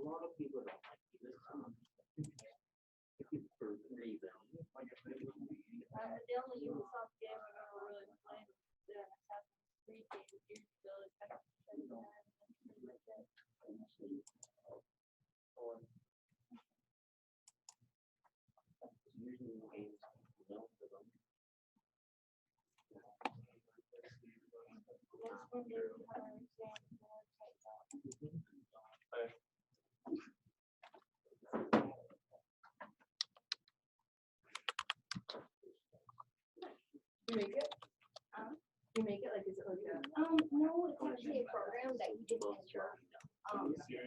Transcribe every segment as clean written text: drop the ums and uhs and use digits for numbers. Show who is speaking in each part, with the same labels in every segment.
Speaker 1: The only Ubisoft game I've ever really played was the Assassin's Creed game years ago. It's kind of
Speaker 2: You make it? You make it? Like, is it like a?
Speaker 1: no, it's actually a program that you just enter. The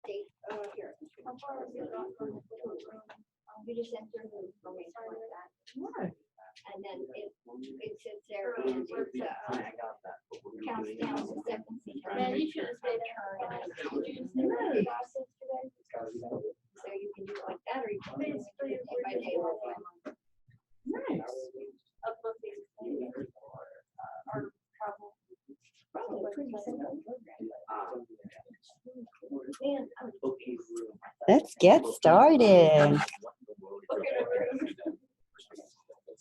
Speaker 1: date, here. How far is it off from the room? You just enter the information like that.
Speaker 2: What?
Speaker 1: And then it sits there and it counts down to seconds. Yeah, you should have stayed there. So you can do it like that, or you can do it day by day or by month.
Speaker 2: Nice.
Speaker 1: Or travel.
Speaker 2: Probably pretty simple program.
Speaker 3: Let's get started.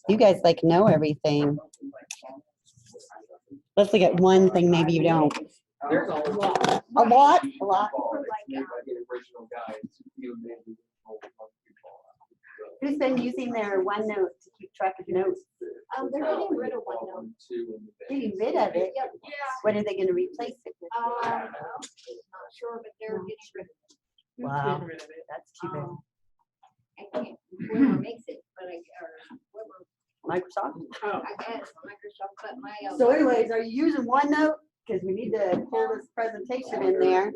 Speaker 3: You guys like know everything. Let's look at one thing maybe you don't.
Speaker 2: There's a lot.
Speaker 3: A lot? A lot. Who's been using their OneNote to keep track of notes?
Speaker 1: They're getting rid of OneNote.
Speaker 3: Getting rid of it?
Speaker 1: Yep.
Speaker 3: What are they going to replace it with?
Speaker 1: Not sure, but they're getting rid of it.
Speaker 3: Wow, that's too bad.
Speaker 1: I can't, whoever makes it, but whoever,
Speaker 3: Microsoft?
Speaker 1: I guess, Microsoft, but my.
Speaker 3: So anyways, are you using OneNote? Because we need to pull this presentation in there.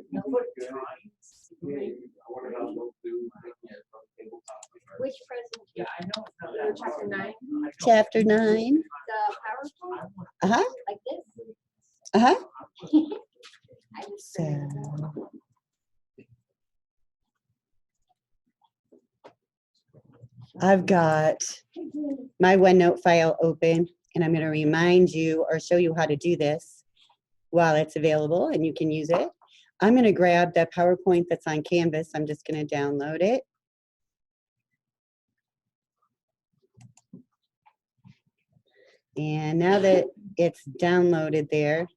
Speaker 1: Which presentation?
Speaker 2: Yeah, I know. Chapter 9.
Speaker 3: Chapter 9.
Speaker 1: The PowerPoint?
Speaker 3: Uh-huh.
Speaker 1: Like this?
Speaker 3: Uh-huh.
Speaker 1: I just.
Speaker 3: So, I've got my OneNote file open, and I'm going to remind you or show you how to do this while it's available, and you can use it. I'm going to grab the PowerPoint that's on Canvas. I'm just going to download it. And now that it's downloaded there,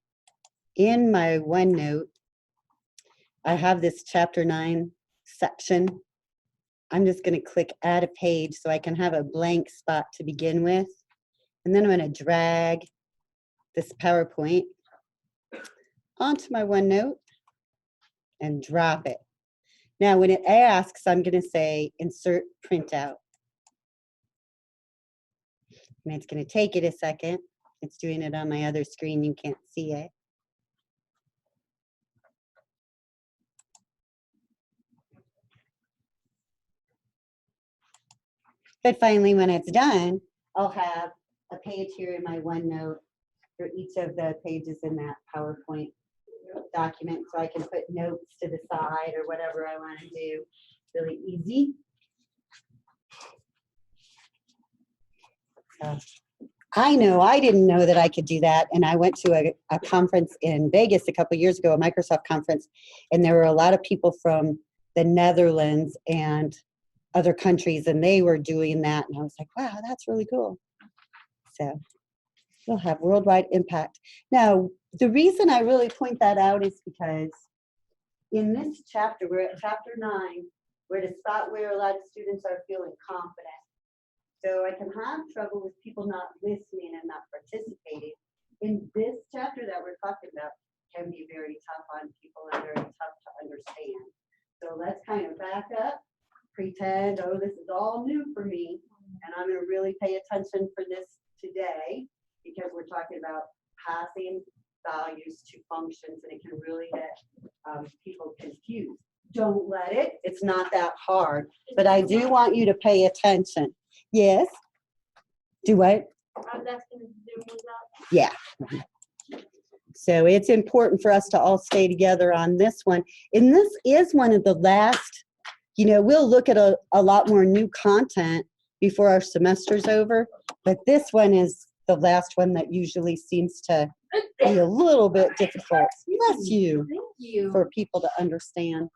Speaker 3: in my OneNote, I have this Chapter 9 section. I'm just going to click Add a Page so I can have a blank spot to begin with. And then I'm going to drag this PowerPoint onto my OneNote and drop it. Now, when it asks, I'm going to say Insert Printout. And it's going to take it a second. It's doing it on my other screen. You can't see it. But finally, when it's done, I'll have a page here in my OneNote for each of the pages in that PowerPoint document, so I can put notes to the side or whatever I want to do. Really easy. I know I didn't know that I could do that, and I went to a conference in Vegas a couple years ago, a Microsoft conference, and there were a lot of people from the Netherlands and other countries, and they were doing that, and I was like, wow, that's really cool. So we'll have worldwide impact. Now, the reason I really point that out is because in this chapter, we're at chapter 9, we're at a spot where a lot of students are feeling confident. So I can have trouble with people not listening and not participating. In this chapter that we're talking about can be very tough on people and very tough to understand. So let's kind of back up, pretend, oh, this is all new for me, and I'm going to really pay attention for this today because we're talking about passing values to functions, and it can really get people confused. Don't let it. It's not that hard, but I do want you to pay attention. Yes? Do what? Yeah. So it's important for us to all stay together on this one. And this is one of the last, you know, we'll look at a lot more new content before our semester's over, but this one is the last one that usually seems to be a little bit difficult, bless you,
Speaker 2: Thank you.
Speaker 3: for people to understand.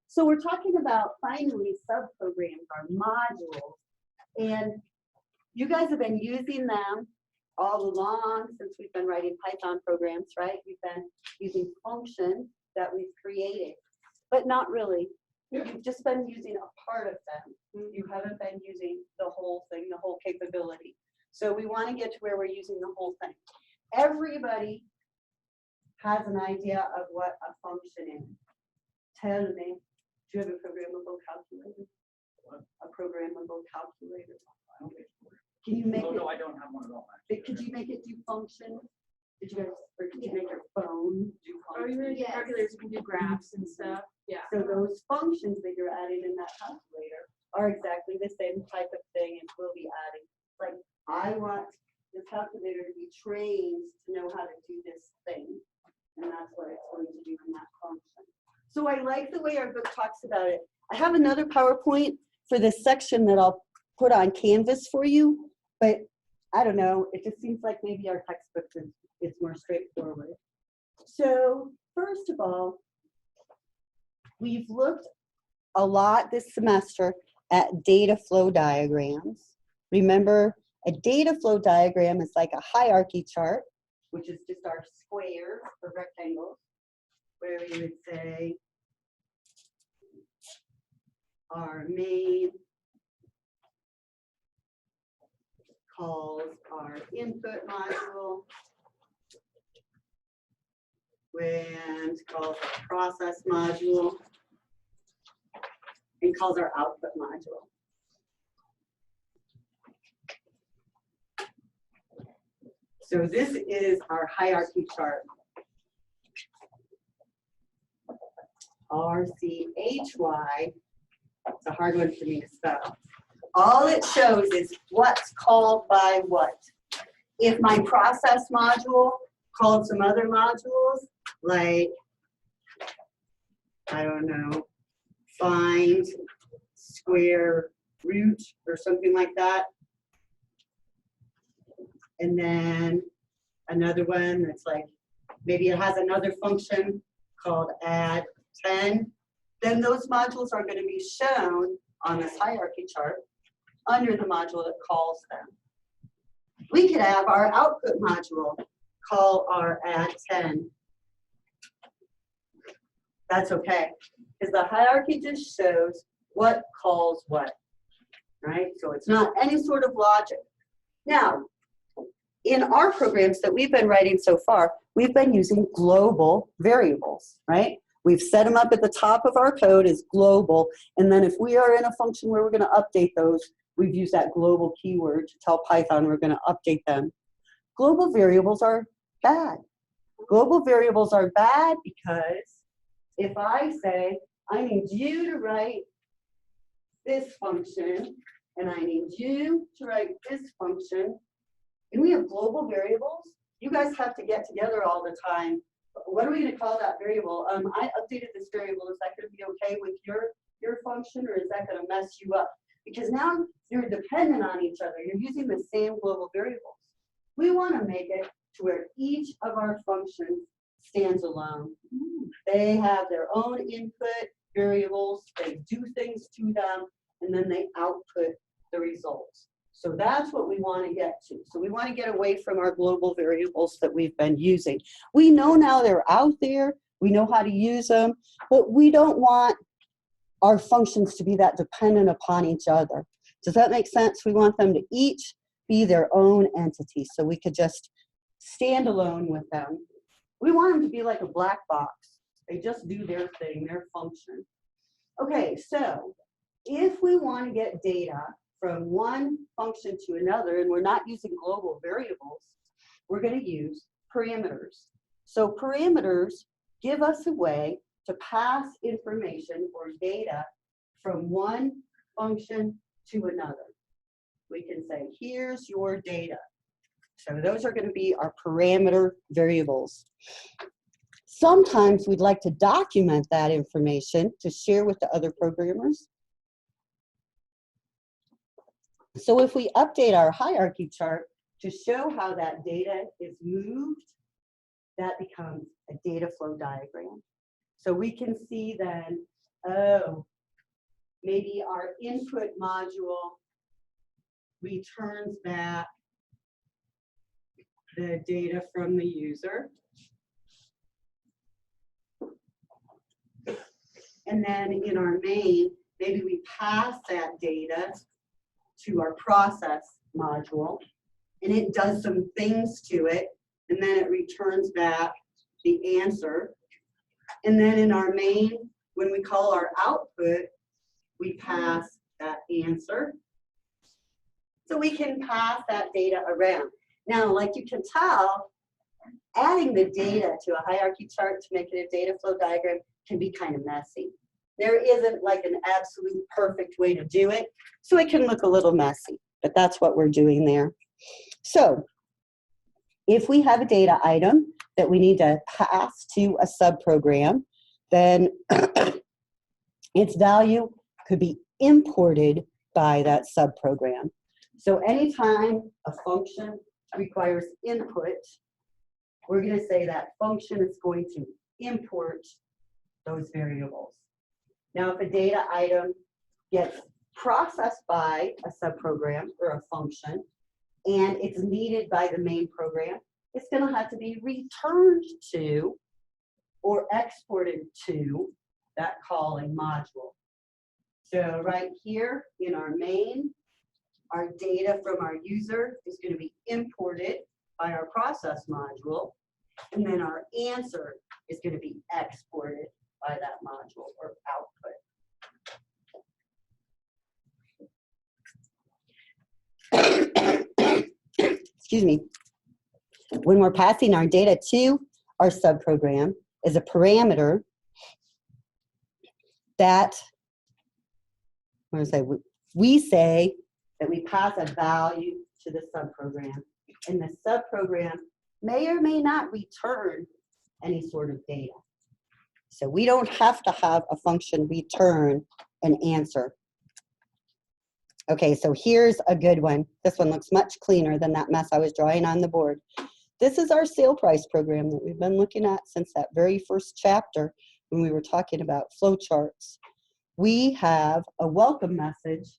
Speaker 3: So we're talking about finally subprograms, our modules. And you guys have been using them all along since we've been writing Python programs, right? You've been using functions that we've created, but not really. You've just been using a part of them. You haven't been using the whole thing, the whole capability. So we want to get to where we're using the whole thing. Everybody has an idea of what a function is. Tell me, do you have a programmable calculator?
Speaker 4: What?
Speaker 3: A programmable calculator.
Speaker 4: I don't think so.
Speaker 3: Can you make
Speaker 4: Oh,
Speaker 3: it?
Speaker 4: no, I don't have one at all. actually.
Speaker 3: Could you make it do functions? Did you guys, or could you make your phone do
Speaker 2: Or you
Speaker 3: functions?
Speaker 2: make calculators, you can do graphs and stuff. Yeah.
Speaker 3: So those functions that you're adding in that calculator are exactly the same type of thing as we'll be adding. Like, I want this calculator to be trained to know how to do this thing. And that's what it's going to do in that function. So I like the way our book talks about it. I have another PowerPoint for this section that I'll put on Canvas for you, but I don't know, it just seems like maybe our textbook is more straightforward. So first of all, we've looked a lot this semester at data flow diagrams. Remember, a data flow diagram is like a hierarchy chart, which is just our squares or rectangles, where we would say our main calls our input module, and calls our process module, and calls our output module. So this is our hierarchy chart. RCHY, it's a hard one for me to spell. All it shows is what's called by what. If my process module called some other modules, like, I don't know, find square root or something like that. And then another one that's like, maybe it has another function called add 10. Then those modules are going to be shown on this hierarchy chart under the module that calls them. We could have our output module call our add 10. That's okay, because the hierarchy just shows what calls what, right? So it's not any sort of logic. Now, in our programs that we've been writing so far, we've been using global variables, right? We've set them up at the top of our code as global, and then if we are in a function where we're going to update those, we've used that global keyword to tell Python we're going to update them. Global variables are bad. Global variables are bad because if I say, I need you to write this function, and I need you to write this function, and we have global variables, you guys have to get together all the time. What are we going to call that variable? I updated this variable. Is that going to be okay with your function, or is that going to mess you up? Because now you're dependent on each other. You're using the same global variables. We want to make it to where each of our functions stands alone. They have their own input variables. They do things to them, and then they output the results. So that's what we want to get to. So we want to get away from our global variables that we've been using. We know now they're out there. We know how to use them, but we don't want our functions to be that dependent upon each other. Does that make sense? We want them to each be their own entity, so we could just stand alone with them. We want them to be like a black box. They just do their thing, their function. Okay, so if we want to get data from one function to another, and we're not using global variables, we're going to use parameters. So parameters give us a way to pass information or data from one function to another. We can say, here's your data. So those are going to be our parameter variables. Sometimes we'd like to document that information to share with the other programmers. So if we update our hierarchy chart to show how that data is moved that becomes a data flow diagram. So we can see then, oh, maybe our input module returns back the data from the user. And then in our main, maybe we pass that data to our process module, and it does some things to it, and then it returns back the answer. And then in our main, when we call our output, we pass that answer. So we can pass that data around. Now, like you can tell, adding the data to a hierarchy chart to make it a data flow diagram can be kind of messy. There isn't like an absolute perfect way to do it, so it can look a little messy, but that's what we're doing there. So if we have a data item that we need to pass to a subprogram, then its value could be imported by that subprogram. So anytime a function requires input, we're going to say that function is going to import those variables. Now, if a data item gets processed by a subprogram or a function, and it's needed by the main program, it's going to have to be returned to or exported to that calling module. So right here in our main, our data from our user is going to be imported by our process module, and then our answer is going to be exported by that module or output. Excuse me. When we're passing our data to our subprogram as a parameter, that, what do I say? We say that we pass a value to the subprogram, and the subprogram may or may not return any sort of data. So we don't have to have a function return an answer. Okay, so here's a good one. This one looks much cleaner than that mess I was drawing on the board. This is our sale price program that we've been looking at since that very first chapter when we were talking about flowcharts. We have a welcome message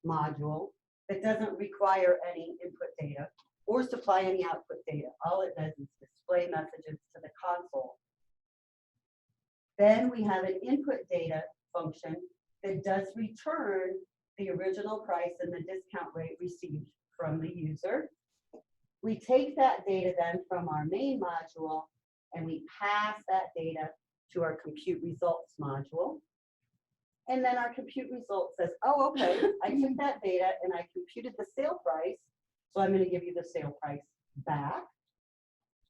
Speaker 3: module that doesn't require any input data or supply any output data. All it does is display messages to the console. Then we have an input data function that does return the original price and the discount rate received from the user. We take that data then from our main module and we pass that data to our compute results module. And then our compute result says, oh, okay, I took that data and I computed the sale price, so I'm going to give you the sale price back.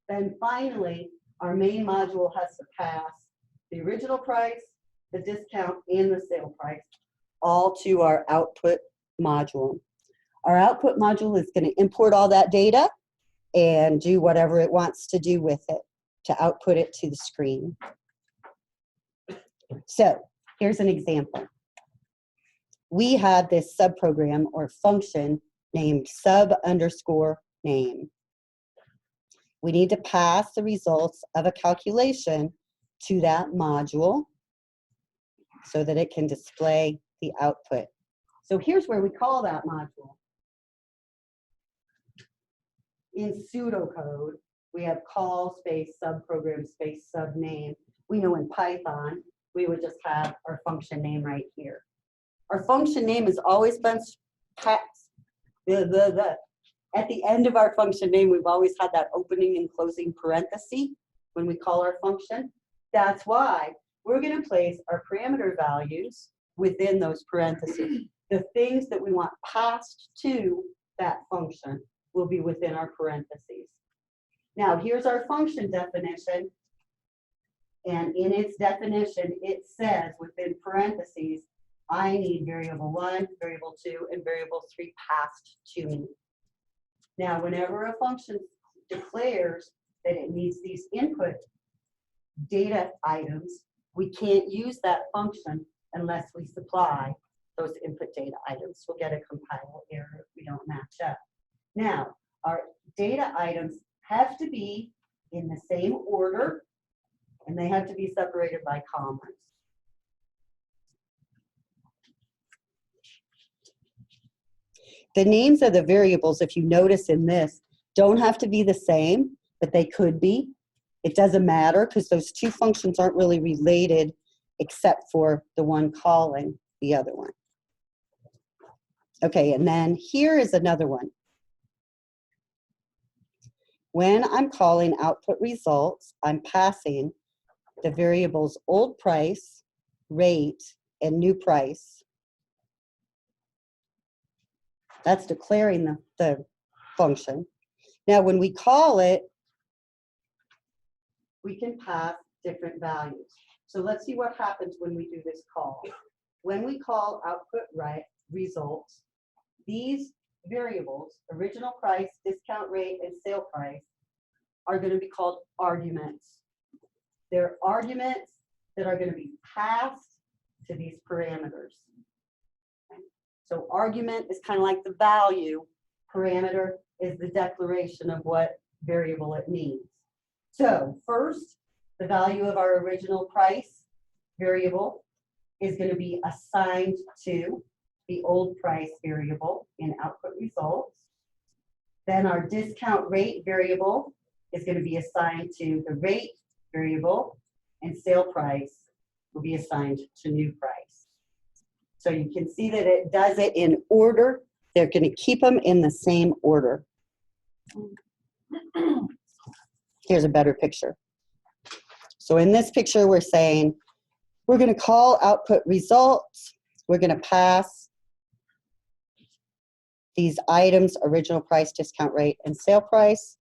Speaker 3: Then finally, our main module has to pass the original price, the discount, and the sale price, all to our output module. Our output module is going to import all that data and do whatever it wants to do with it to output it to the screen. So here's an example. We have this subprogram or function named sub_name. We need to pass the results of a calculation to that module so that it can display the output. So here's where we call that module. In pseudocode, we have call space subprogram space subname. We know in Python, we would just have our function name right here. Our function name has always been passed. At the end of our function name, we've always had that opening and closing parenthesis when we call our function. That's why we're going to place our parameter values within those parentheses. The things that we want passed to that function will be within our parentheses. Now, here's our function definition. And in its definition, it says within parentheses, I need variable 1, variable 2, and variable 3 passed to me. Now, whenever a function declares that it needs these input data items, we can't use that function unless we supply those input data items. We'll get a compile error if we don't match up. Now, our data items have to be in the same order, and they have to be separated by commas. The names of the variables, if you notice in this, don't have to be the same, but they could be. It doesn't matter because those two functions aren't really related except for the one calling the other one. Okay, and then here is another one. When I'm calling output results, I'm passing the variables old price, rate, and new price. That's declaring the function. Now, when we call it, we can pass different values. So let's see what happens when we do this call. When we call output results, these variables, original price, discount rate, and sale price, are going to be called arguments. They're arguments that are going to be passed to these parameters. Okay. So argument is kind of like the value. Parameter is the declaration of what variable it means. So first, the value of our original price variable is going to be assigned to the old price variable in output results. Then our discount rate variable is going to be assigned to the rate variable, and sale price will be assigned to new price. So you can see that it does it in order. They're going to keep them in the same order. Here's a better picture. So in this picture, we're saying we're going to call output results. We're going to pass these items, original price, discount rate, and sale price.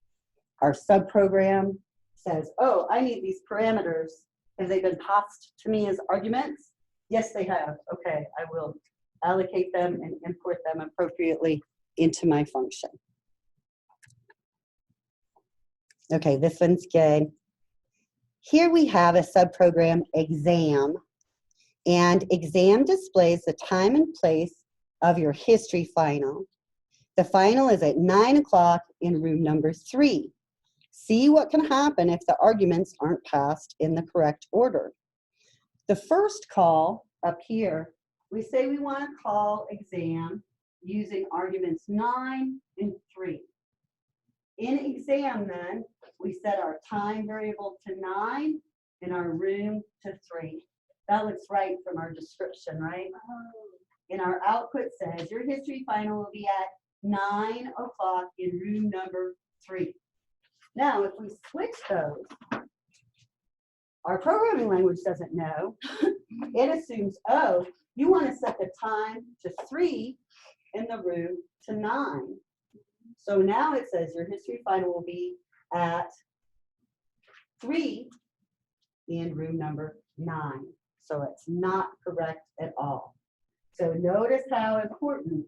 Speaker 3: Our subprogram says, oh, I need these parameters. Have they been passed to me as arguments? Yes, they have. Okay, I will allocate them and import them appropriately into my function. Okay, this one's good. Here we have a subprogram exam, and exam displays the time and place of your history final. The final is at 9 o'clock in room number 3. See what can happen if the arguments aren't passed in the correct order. The first call up here, we say we want to call exam using arguments 9 and 3. In exam then, we set our time variable to 9 and our room to 3. That looks right from our description, right? And our output says your history final will be at 9 o'clock in room number 3. Now, if we switch those, our programming language doesn't know. It assumes, oh, you want to set the time to 3 and the room to 9. So now it says your history final will be at 3 in room number 9. So it's not correct at all. So notice how important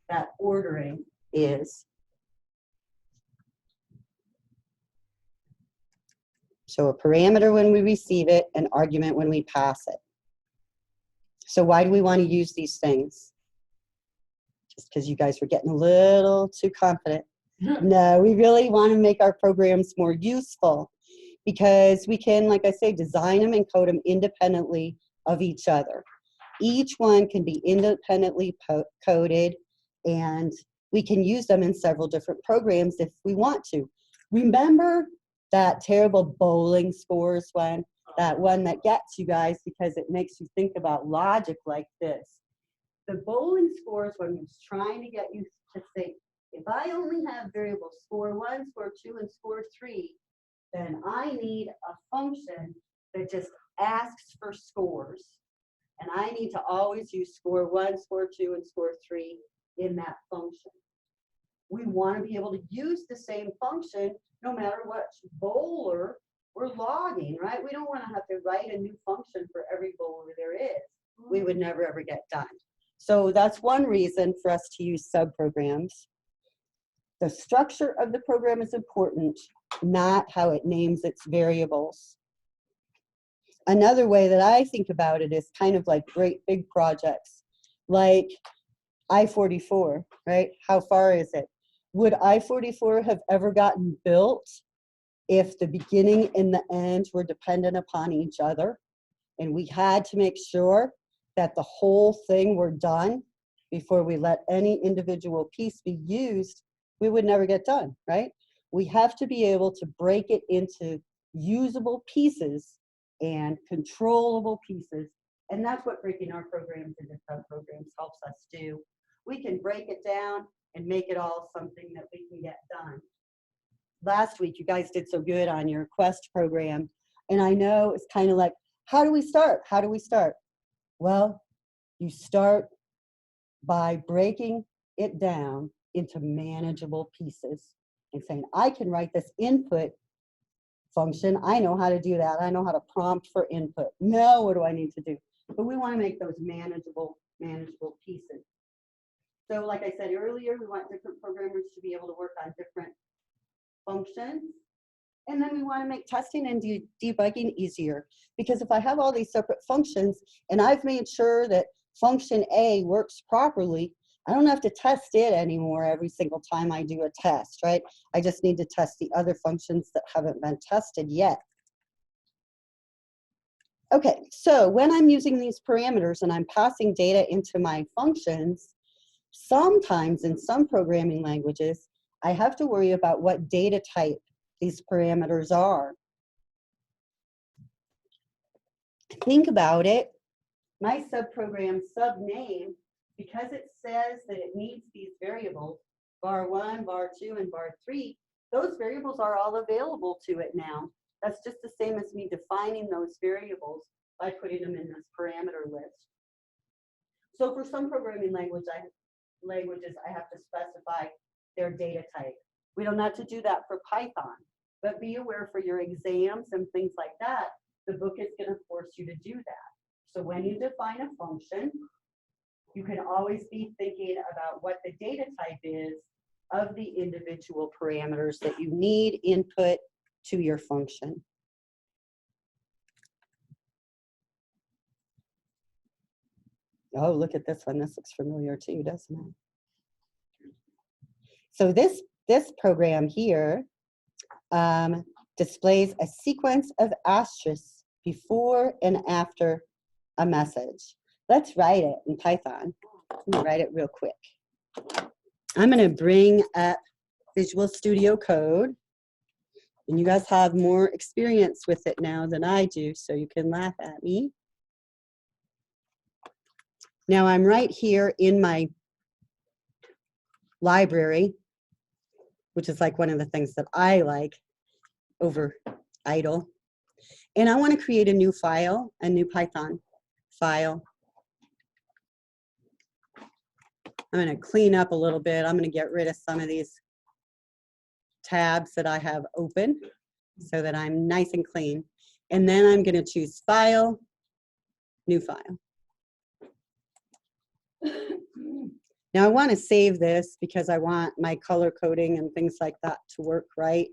Speaker 3: that ordering is. So a parameter when we receive it, an argument when we pass it. So why do we want to use these things? Just because you guys were getting a little too confident. No, we really want to make our programs more useful because we can, like I say, design them and code them independently of each other. Each one can be independently coded, and we can use them in several different programs if we want to. Remember that terrible bowling scores one? That one that gets you guys because it makes you think about logic like this. The bowling scores one was trying to get you to think, if I only have variables score 1, score 2, and score 3, then I need a function that just asks for scores. And I need to always use score 1, score 2, and score 3 in that function. We want to be able to use the same function no matter what bowler we're logging, right? We don't want to have to write a new function for every bowler there is. We would never ever get done. So that's one reason for us to use subprograms. The structure of the program is important, not how it names its variables. Another way that I think about it is kind of like great big projects, like I-44, right? How far is it? Would I-44 have ever gotten built if the beginning and the end were dependent upon each other, and we had to make sure that the whole thing were done before we let any individual piece be used, we would never get done, right? We have to be able to break it into usable pieces and controllable pieces. And that's what breaking our programs into subprograms helps us do. We can break it down and make it all something that we can get done. Last week, you guys did so good on your Quest program. And I know it's kind of like, how do we start? How do we start? Well, you start by breaking it down into manageable pieces and saying, I can write this input function. I know how to do that. I know how to prompt for input. Now, what do I need to do? But we want to make those manageable pieces. So like I said earlier, we want different programmers to be able to work on different functions. And then we want to make testing and debugging easier. Because if I have all these separate functions and I've made sure that function A works properly, I don't have to test it anymore every single time I do a test, right? I just need to test the other functions that haven't been tested yet. Okay, so when I'm using these parameters and I'm passing data into my functions, sometimes in some programming languages, I have to worry about what data type these parameters are. Think about it. My subprogram subname, because it says that it needs these variables, var1, var2, and var3, those variables are all available to it now. That's just the same as me defining those variables by putting them in this parameter list. So for some programming languages, I have to specify their data type. We don't have to do that for Python, but be aware for your exams and things like that, the book is going to force you to do that. So when you define a function, you can always be thinking about what the data type is of the individual parameters that you need input to your function. Oh, look at this one. This looks familiar too, doesn't it? So this program here displays a sequence of asterisks before and after a message. Let's write it in Python. I'm gonna write it real quick. I'm gonna bring up Visual Studio Code, and you guys have more experience with it now than I do, so you can laugh at me. Now I'm right here in my library, which is like one of the things that I like over idle. And I want to create a new file, a new Python file. I'm going to clean up a little bit. I'm going to get rid of some of these tabs that I have open so that I'm nice and clean. And then I'm going to choose File, New File. Now I want to save this because I want my color coding and things like that to work right.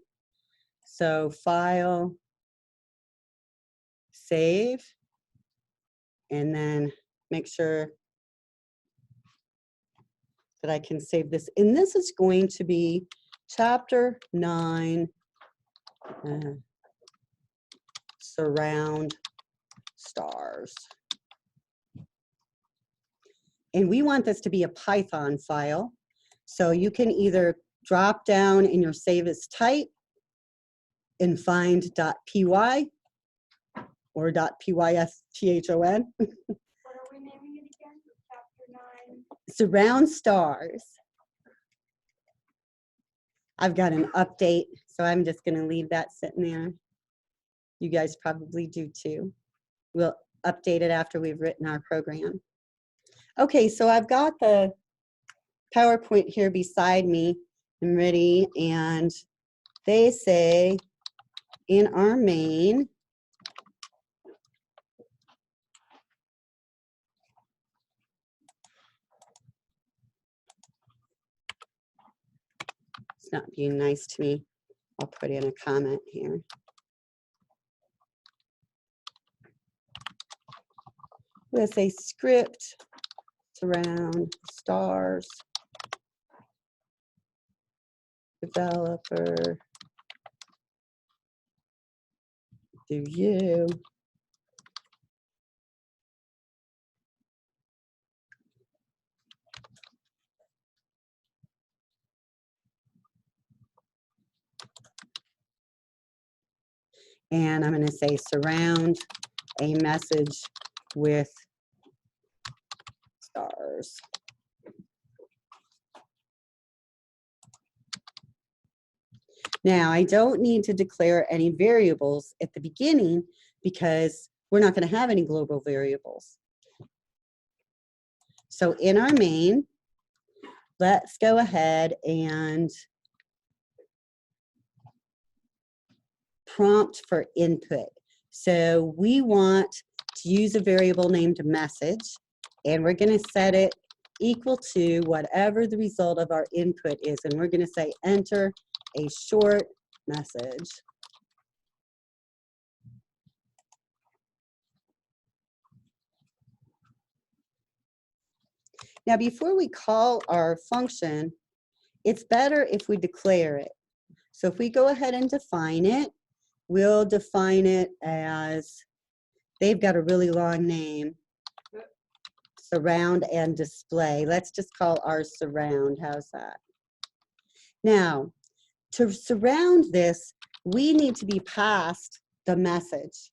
Speaker 3: So File, Save, and then make sure that I can save this. And this is going to be Chapter 9, Surround Stars. And we want this to be a Python file. So you can either drop down in your save as type and find .py or .python.
Speaker 1: What are we naming it again? Chapter 9.
Speaker 3: Surround stars. I've got an update, so I'm just going to leave that sitting there. You guys probably do too. We'll update it after we've written our program. Okay, so I've got the PowerPoint here beside me. I'm ready, and they say in our main, it's not being nice to me. I'll put in a comment here. With a script surround stars developer through you. And I'm going to say surround a message with stars. Now, I don't need to declare any variables at the beginning because we're not going to have any global variables. So in our main, let's go ahead and prompt for input. So we want to use a variable named message, and we're going to set it equal to whatever the result of our input is. And we're going to say enter a short message. Now, before we call our function, it's better if we declare it. So if we go ahead and define it, we'll define it as, they've got a really long name, surround and display. Let's just call ours surround. How's that? Now, to surround this, we need to be passed the message.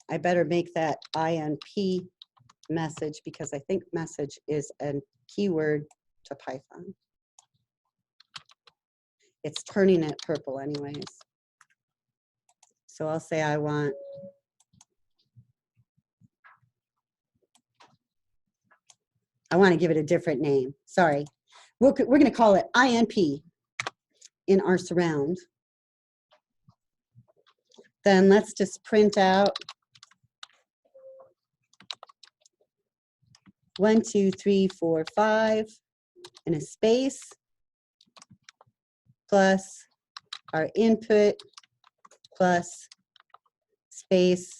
Speaker 3: I better make that INP message because I think message is a keyword to Python. It's turning it purple anyways. So I'll say I want to give it a different name. Sorry. We're going to call it INP in our surround. Then let's just print out 1, 2, 3, 4, 5 and a space plus our input plus space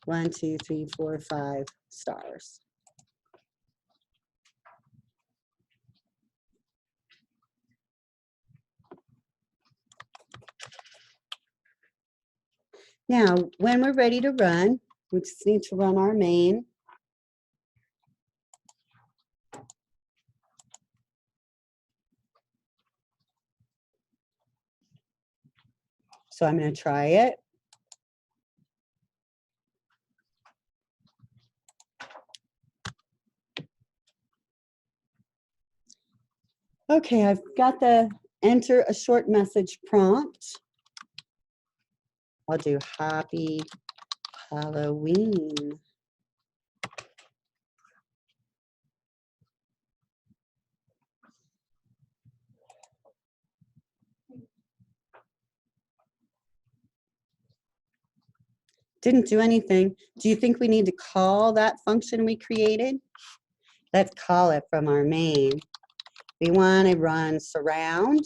Speaker 3: 1, 2, 3, 4, 5 stars. Now, when we're ready to run, we just need to run our main. So I'm going to try it. Okay, I've got the enter a short message prompt. I'll do happy Halloween. Didn't do anything. Do you think we need to call that function we created? Let's call it from our main. We want to run surround,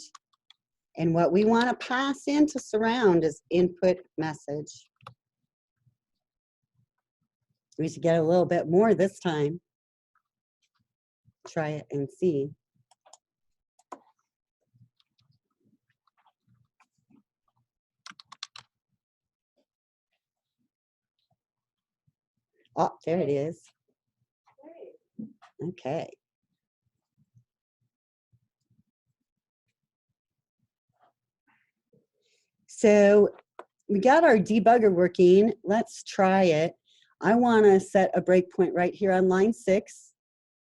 Speaker 3: and what we want to pass into surround is input message. We should get a little bit more this time. Try it and see. Oh, there it is. Okay. So we got our debugger working. Let's try it. I want to set a breakpoint right here on line 6.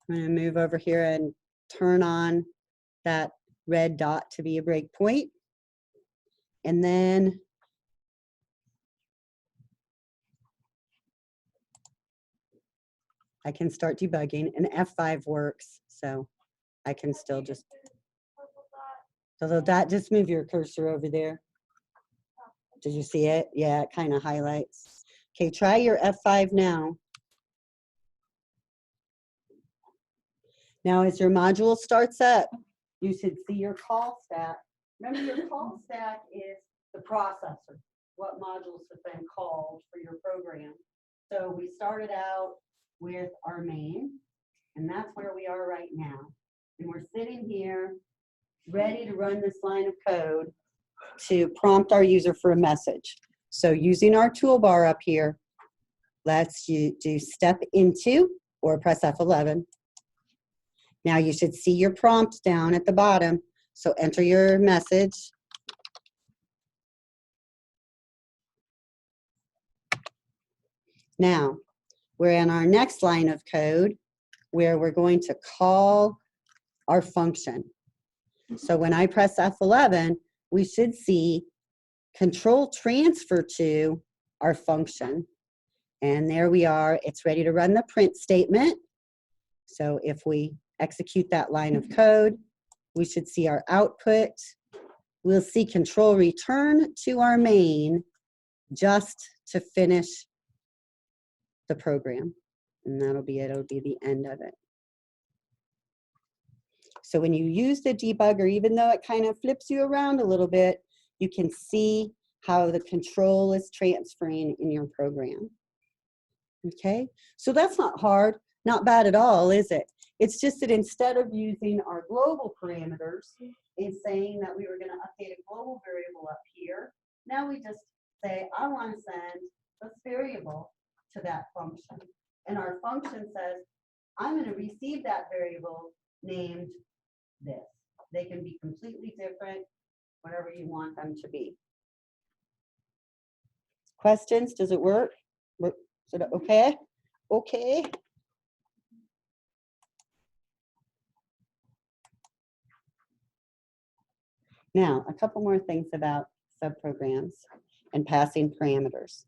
Speaker 3: I'm going to move over here and turn on that red dot to be a breakpoint. And then I can start debugging, and F5 works, so I can still just, the little dot, just move your cursor over there. Did you see it? Yeah, it kind of highlights. Okay, try your F5 now. Now, as your module starts up, you should see your call stack. Remember, your call stack is the processor, what modules have been called for your program. So we started out with our main, and that's where we are right now. And we're sitting here ready to run this line of code. to prompt our user for a message. So using our toolbar up here, let's do step into or press F11. Now you should see your prompt down at the bottom. So enter your message. Now, we're in our next line of code where we're going to call our function. So when I press F11, we should see control transfer to our function. And there we are. It's ready to run the print statement. So if we execute that line of code, we should see our output. We'll see control return to our main just to finish the program. And that'll be it. It'll be the end of it. So when you use the debugger, even though it kind of flips you around a little bit, you can see how the control is transferring in your program. Okay, so that's not hard, not bad at all, is it? It's just that instead of using our global parameters and saying that we were going to update a global variable up here, now we just say, I want to send this variable to that function. And our function says, I'm going to receive that variable named this. They can be completely different, whatever you want them to be. Questions? Does it work? Is it okay? Okay. Now, a couple more things about subprograms and passing parameters.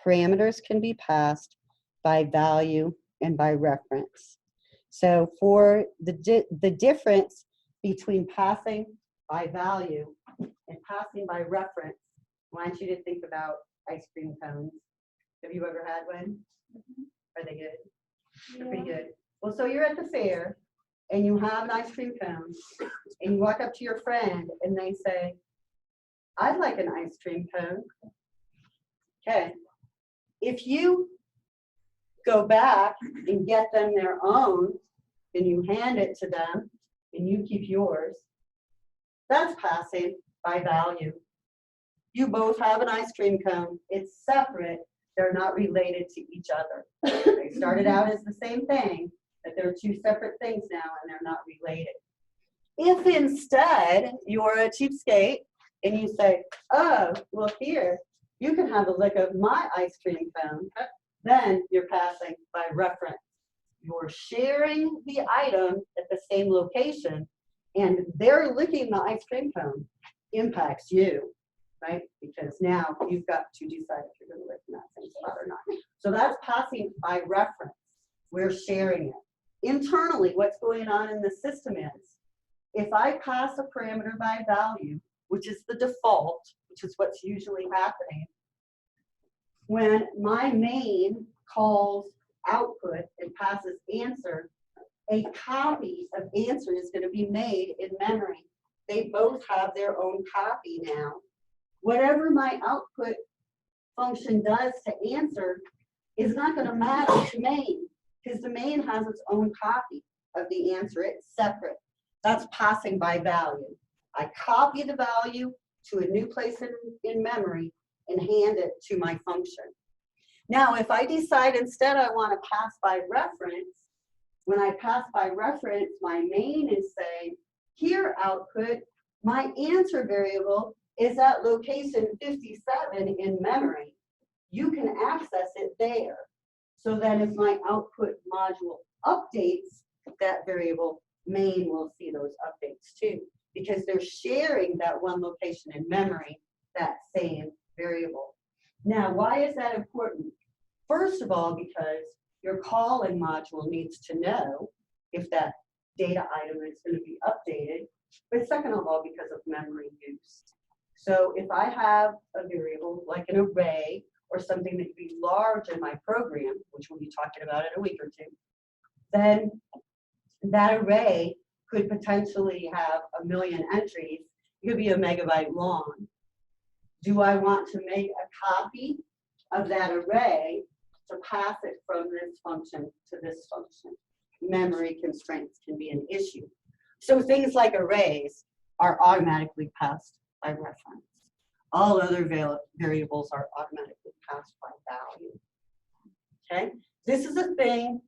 Speaker 3: Parameters can be passed by value and by reference. So for the difference between passing by value and passing by reference, I want you to think about ice cream cones. Have you ever had one? Are they good? They're pretty good. Well, so you're at the fair and you have an ice cream cone and you walk up to your friend and they say, I'd like an ice cream cone. Okay. If you go back and get them their own and you hand it to them and you keep yours, that's passing by value. You both have an ice cream cone. It's separate. They're not related to each other. They started out as the same thing, but they're two separate things now and they're not related. If instead you're a cheapskate and you say, oh, well here, you can have a lick of my ice cream cone, then you're passing by reference. You're sharing the item at the same location and they're licking the ice cream cone. Impacts you, right? Because now you've got to decide if you're going to lick in that same spot or not. So that's passing by reference. We're sharing it. Internally, what's going on in the system is, if I pass a parameter by value, which is the default, which is what's usually happening, when my main calls output and passes answer, a copy of answer is going to be made in memory. They both have their own copy now. Whatever my output function does to answer is not going to matter to main, because the main has its own copy of the answer. It's separate. That's passing by value. I copy the value to a new place in memory and hand it to my function. Now, if I decide instead I want to pass by reference, when I pass by reference, my main is saying, here output, my answer variable is at location 57 in memory. You can access it there. So then if my output module updates that variable, main will see those updates too, because they're sharing that one location in memory, that same variable. Now, why is that important? First of all, because your calling module needs to know if that data item is going to be updated, but second of all, because of memory use. So if I have a variable like an array or something that could be large in my program, which we'll be talking about in a week or two, then that array could potentially have 1 million entries. It could be a megabyte long. Do I want to make a copy of that array to pass it from this function to this function? Memory constraints can be an issue. So things like arrays are automatically passed by reference. All other variables are automatically passed by value. Okay, this is a thing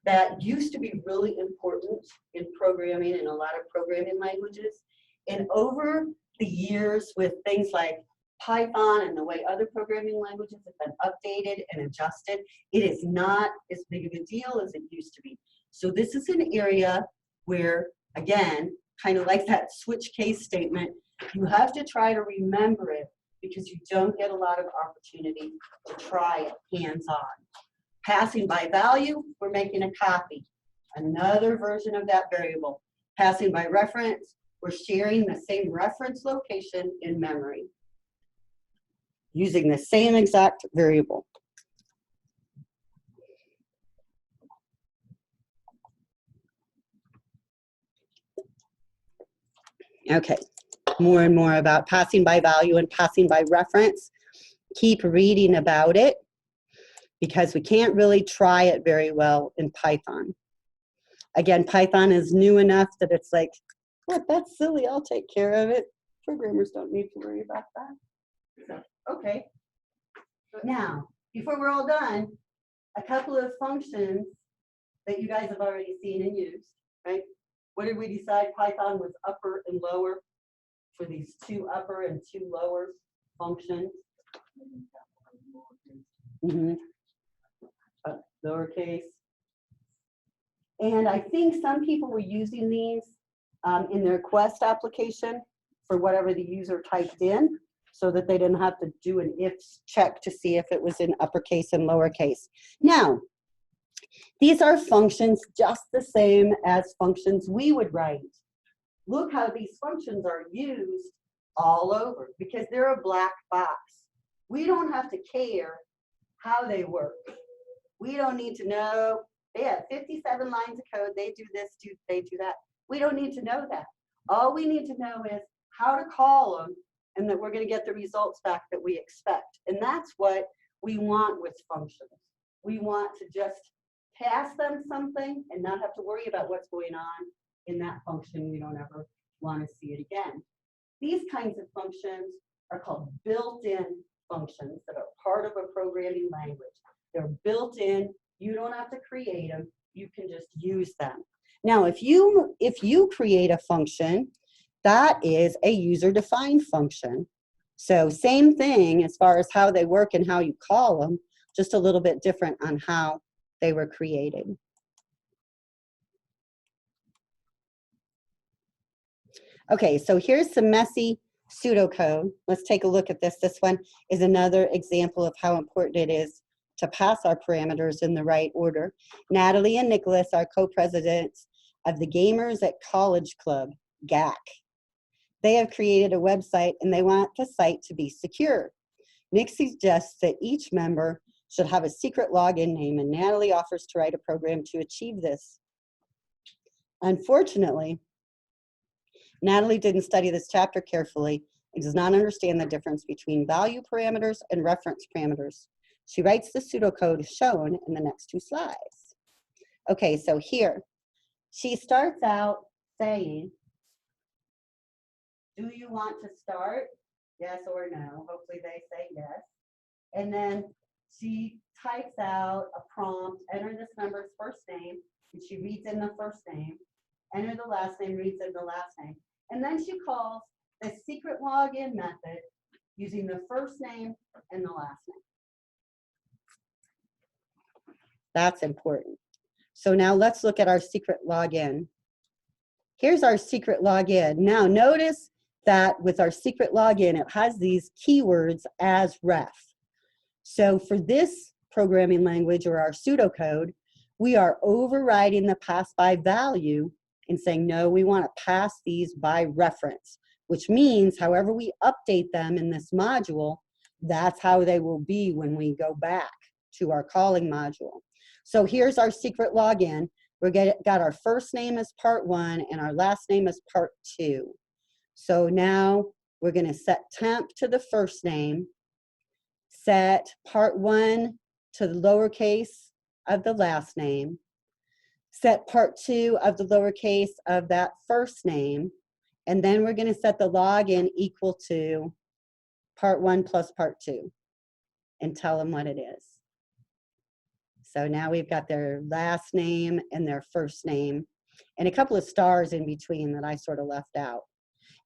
Speaker 3: that used to be really important in programming and a lot of programming languages. And over the years with things like Python and the way other programming languages have been updated and adjusted, it is not as big of a deal as it used to be. So this is an area where, again, kind of like that switch case statement, you have to try to remember it because you don't get a lot of opportunity to try it hands-on. Passing by value, we're making a copy, another version of that variable. Passing by reference, we're sharing the same reference location in memory, using the same exact variable. Okay, more and more about passing by value and passing by reference. Keep reading about it because we can't really try it very well in Python. Again, Python is new enough that it's like, what, that's silly, I'll take care of it. Programmers don't need to worry about that. So, okay. Now, before we're all done, a couple of functions that you guys have already seen and used, right? What did we decide Python was upper and lower for these two upper and two lower functions? Lowercase. And I think some people were using these in their Quest application for whatever the user typed in so that they didn't have to do an if check to see if it was in uppercase and lowercase. Now, these are functions just the same as functions we would write. Look how these functions are used all over because they're a black box. We don't have to care how they work. We don't need to know, they have 57 lines of code, they do this, they do that. We don't need to know that. All we need to know is how to call them and that we're going to get the results back that we expect. And that's what we want with functions. We want to just pass them something and not have to worry about what's going on in that function. We don't ever want to see it again. These kinds of functions are called built-in functions that are part of a programming language. They're built in. You don't have to create them. You can just use them. Now, if you create a function, that is a user-defined function. So same thing as far as how they work and how you call them, just a little bit different on how they were created. Okay, so here's some messy pseudocode. Let's take a look at this. This one is another example of how important it is to pass our parameters in the right order. Natalie and Nicholas are co-presidents of the Gamers at College Club, GAC. They have created a website and they want the site to be secure. Nick suggests that each member should have a secret login name, and Natalie offers to write a program to achieve this. Unfortunately, Natalie didn't study this chapter carefully and does not understand the difference between value parameters and reference parameters. She writes the pseudocode shown in the next two slides. Okay, so here, she starts out saying, do you want to start? Yes or no? Hopefully they say yes. And then she types out a prompt, enter this member's first name, and she reads in the first name, enter the last name, reads in the last name. And then she calls the secret login method using the first name and the last name. That's important. So now let's look at our secret login. Here's our secret login. Now notice that with our secret login, it has these keywords as ref. So for this programming language or our pseudocode, we are overriding the pass by value and saying, no, we want to pass these by reference, which means however we update them in this module, that's how they will be when we go back to our calling module. So here's our secret login. We've got our first name as part 1 and our last name as part 2. So now we're going to set temp to the first name, set part 1 to the lowercase of the last name, set part 2 of the lowercase of that first name, and then we're going to set the login equal to part 1 plus part 2 and tell them what it is. So now we've got their last name and their first name and a couple of stars in between that I sort of left out.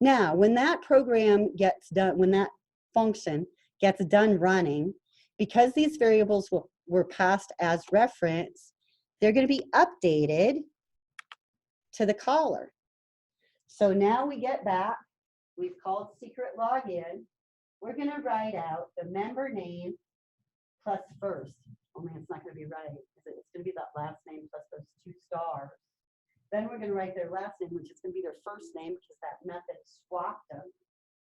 Speaker 3: Now, when that program gets done, when that function gets done running, because these variables were passed as reference, they're going to be updated to the caller. So now we get back, we've called secret login. We're going to write out the member name plus first. Only it's not going to be right. It's going to be that last name plus those 2 stars. Then we're going to write their last name, which is going to be their first name because that method swapped them.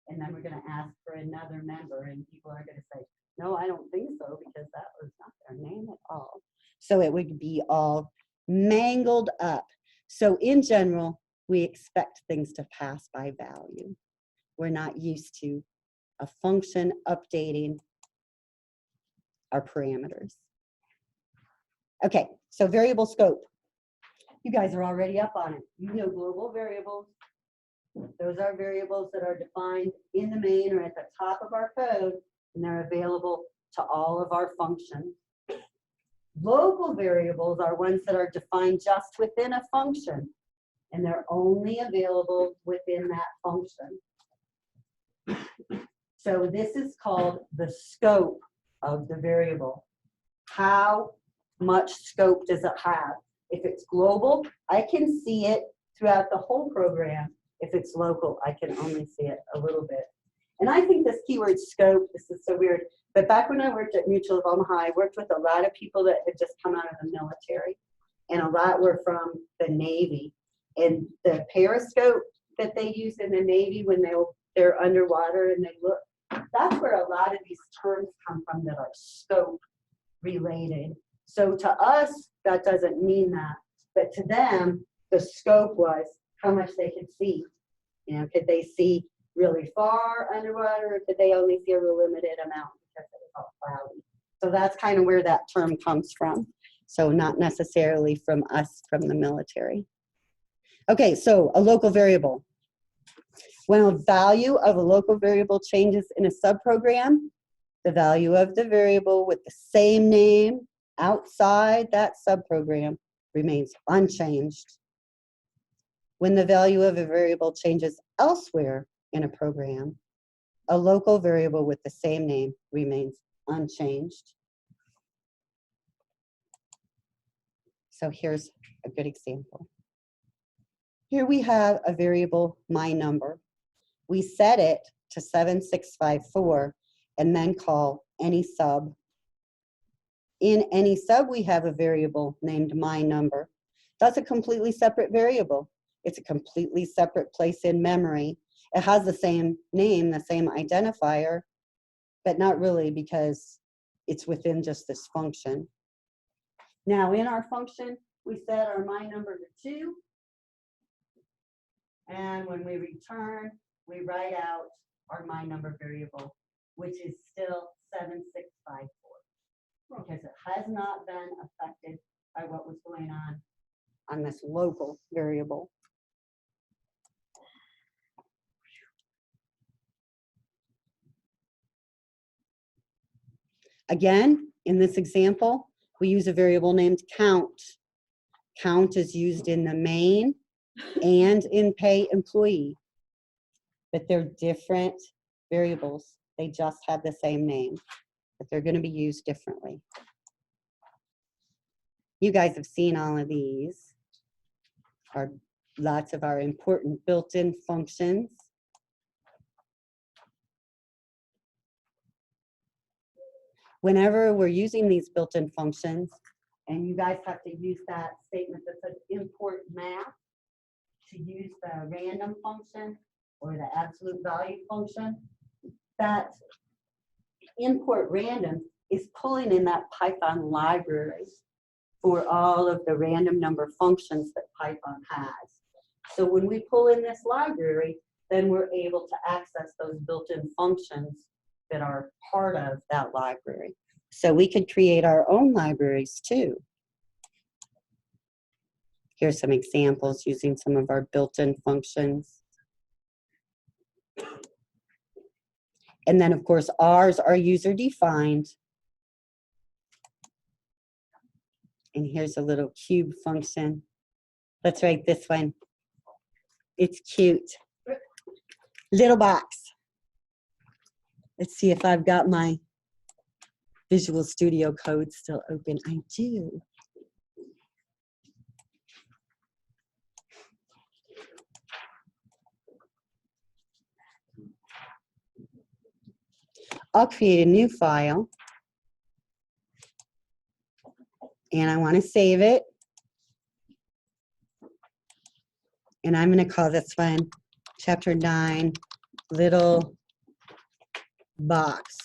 Speaker 3: And then we're going to ask for another member, and people are going to say, no, I don't think so, because that was not their name at all. So it would be all mangled up. So in general, we expect things to pass by value. We're not used to a function updating our parameters. Okay, so variable scope. You guys are already up on it. You know global variables. Those are variables that are defined in the main or at the top of our code, and they're available to all of our functions. Local variables are ones that are defined just within a function, and they're only available within that function. So this is called the scope of the variable. How much scope does it have? If it's global, I can see it throughout the whole program. If it's local, I can only see it a little bit. And I think this keyword scope, this is so weird, but back when I worked at Mutual of Omaha, I worked with a lot of people that had just come out of the military, and a lot were from the Navy. And the periscope that they use in the Navy when they're underwater and they look, that's where a lot of these terms come from that are scope related. So to us, that doesn't mean that, but to them, the scope was how much they could see. You know, could they see really far underwater, or could they only see a real limited amount because it was all cloudy? So that's kind of where that term comes from. So not necessarily from us, from the military. Okay, so a local variable. When a value of a local variable changes in a subprogram, the value of the variable with the same name outside that subprogram remains unchanged. When the value of a variable changes elsewhere in a program, a local variable with the same name remains unchanged. So here's a good example. Here we have a variable, my number. We set it to 7654 and then call any sub. In any sub, we have a variable named my number. That's a completely separate variable. It's a completely separate place in memory. It has the same name, the same identifier, but not really because it's within just this function. Now in our function, we set our my number to 2. And when we return, we write out our my number variable, which is still 7654, because it has not been affected by what was going on this local variable. Again, in this example, we use a variable named count. Count is used in the main and in pay employee, but they're different variables. They just have the same name, but they're going to be used differently. You guys have seen all of these. Are lots of our important built-in functions. Whenever we're using these built-in functions, and you guys have to use that statement that says import math to use the random function or the absolute value function, that import random is pulling in that Python library for all of the random number functions that Python has. So when we pull in this library, then we're able to access those built-in functions that are part of that library. So we could create our own libraries too. Here's some examples using some of our built-in functions. And then, of course, ours are user-defined. And here's a little cube function. Let's write this one. It's cute. Little box. Let's see if I've got my Visual Studio Code still open. I do. I'll create a new file. And I want to save it. And I'm going to call this one Chapter 9, Little Box,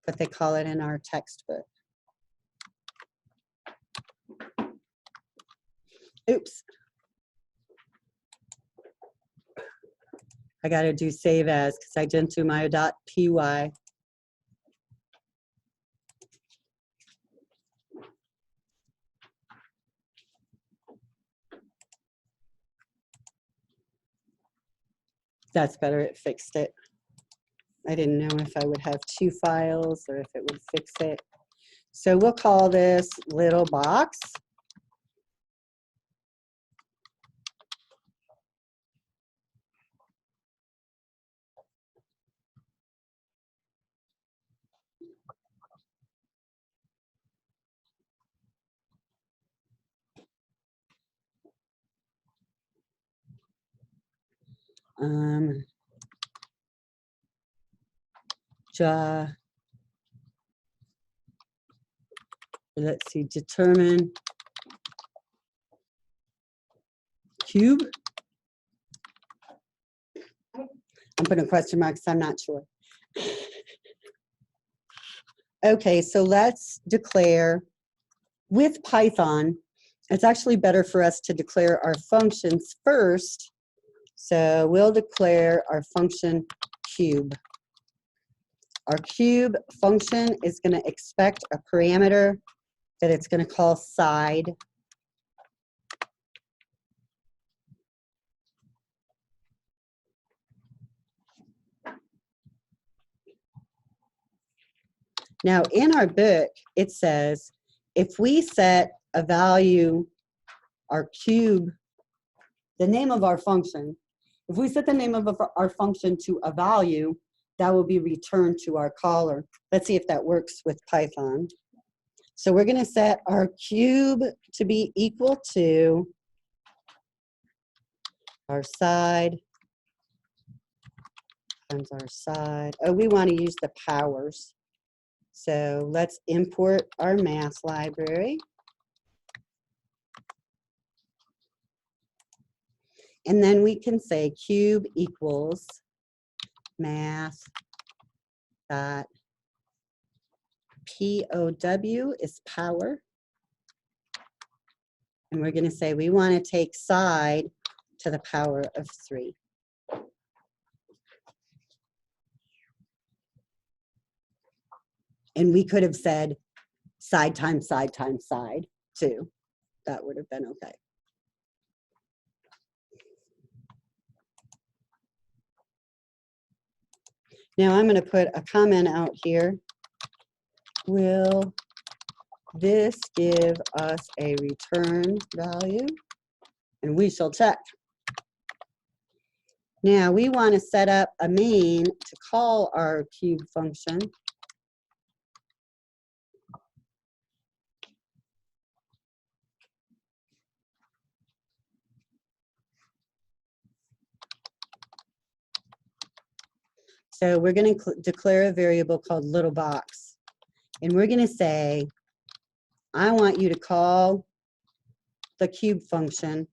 Speaker 3: what they call it in our textbook. Oops. I got to do save as because I didn't do my .py. That's better, it fixed it. I didn't know if I would have two files or if it would fix it. So we'll call this little box. Let's see, determine cube. I'm putting question marks, I'm not sure. Okay, so let's declare with Python. It's actually better for us to declare our functions first. So we'll declare our function cube. Our cube function is going to expect a parameter that it's going to call side. Now in our book, it says if we set a value, our cube, the name of our function, if we set the name of our function to a value, that will be returned to our caller. Let's see if that works with Python. So we're going to set our cube to be equal to our side times our side. Oh, we want to use the powers. So let's import our math library. And then we can say cube equals math dot POW is power. And we're going to say we want to take side to the power of 3. And we could have said side times side times side too. That would have been okay. Now I'm going to put a comment out here. Will this give us a return value? And we shall check. Now we want to set up a main to call our cube function. So we're going to declare a variable called little box. And we're going to say, I want you to call the cube function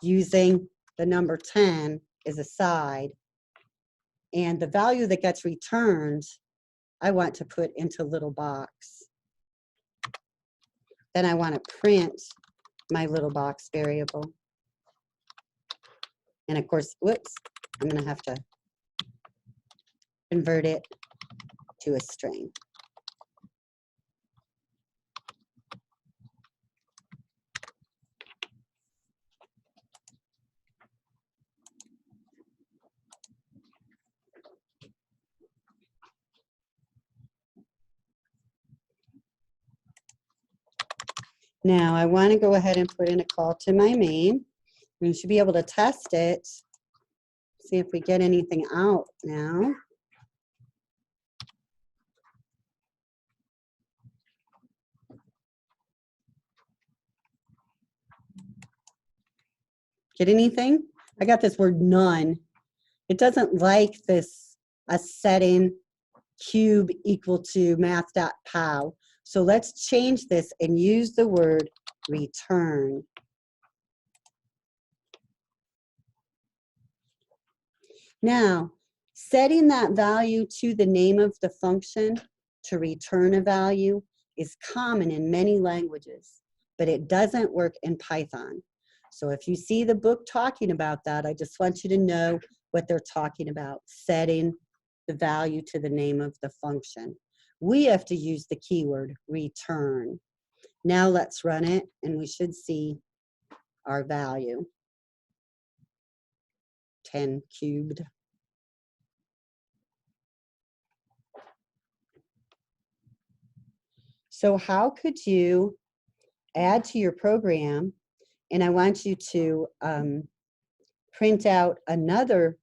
Speaker 3: using the number 10 as a side. And the value that gets returned, I want to put into little box. Then I want to print my little box variable. And of course, whoops, I'm going to have to convert it to a string. Now I want to go ahead and put in a call to my main. We should be able to test it. See if we get anything out now. Get anything? I got this word none. It doesn't like this, a setting cube equal to math.pow. So let's change this and use the word return. Now, setting that value to the name of the function to return a value is common in many languages, but it doesn't work in Python. So if you see the book talking about that, I just want you to know what they're talking about, setting the value to the name of the function. We have to use the keyword return. Now let's run it, and we should see our value, 10 cubed. So how could you add to your program, and I want you to print out another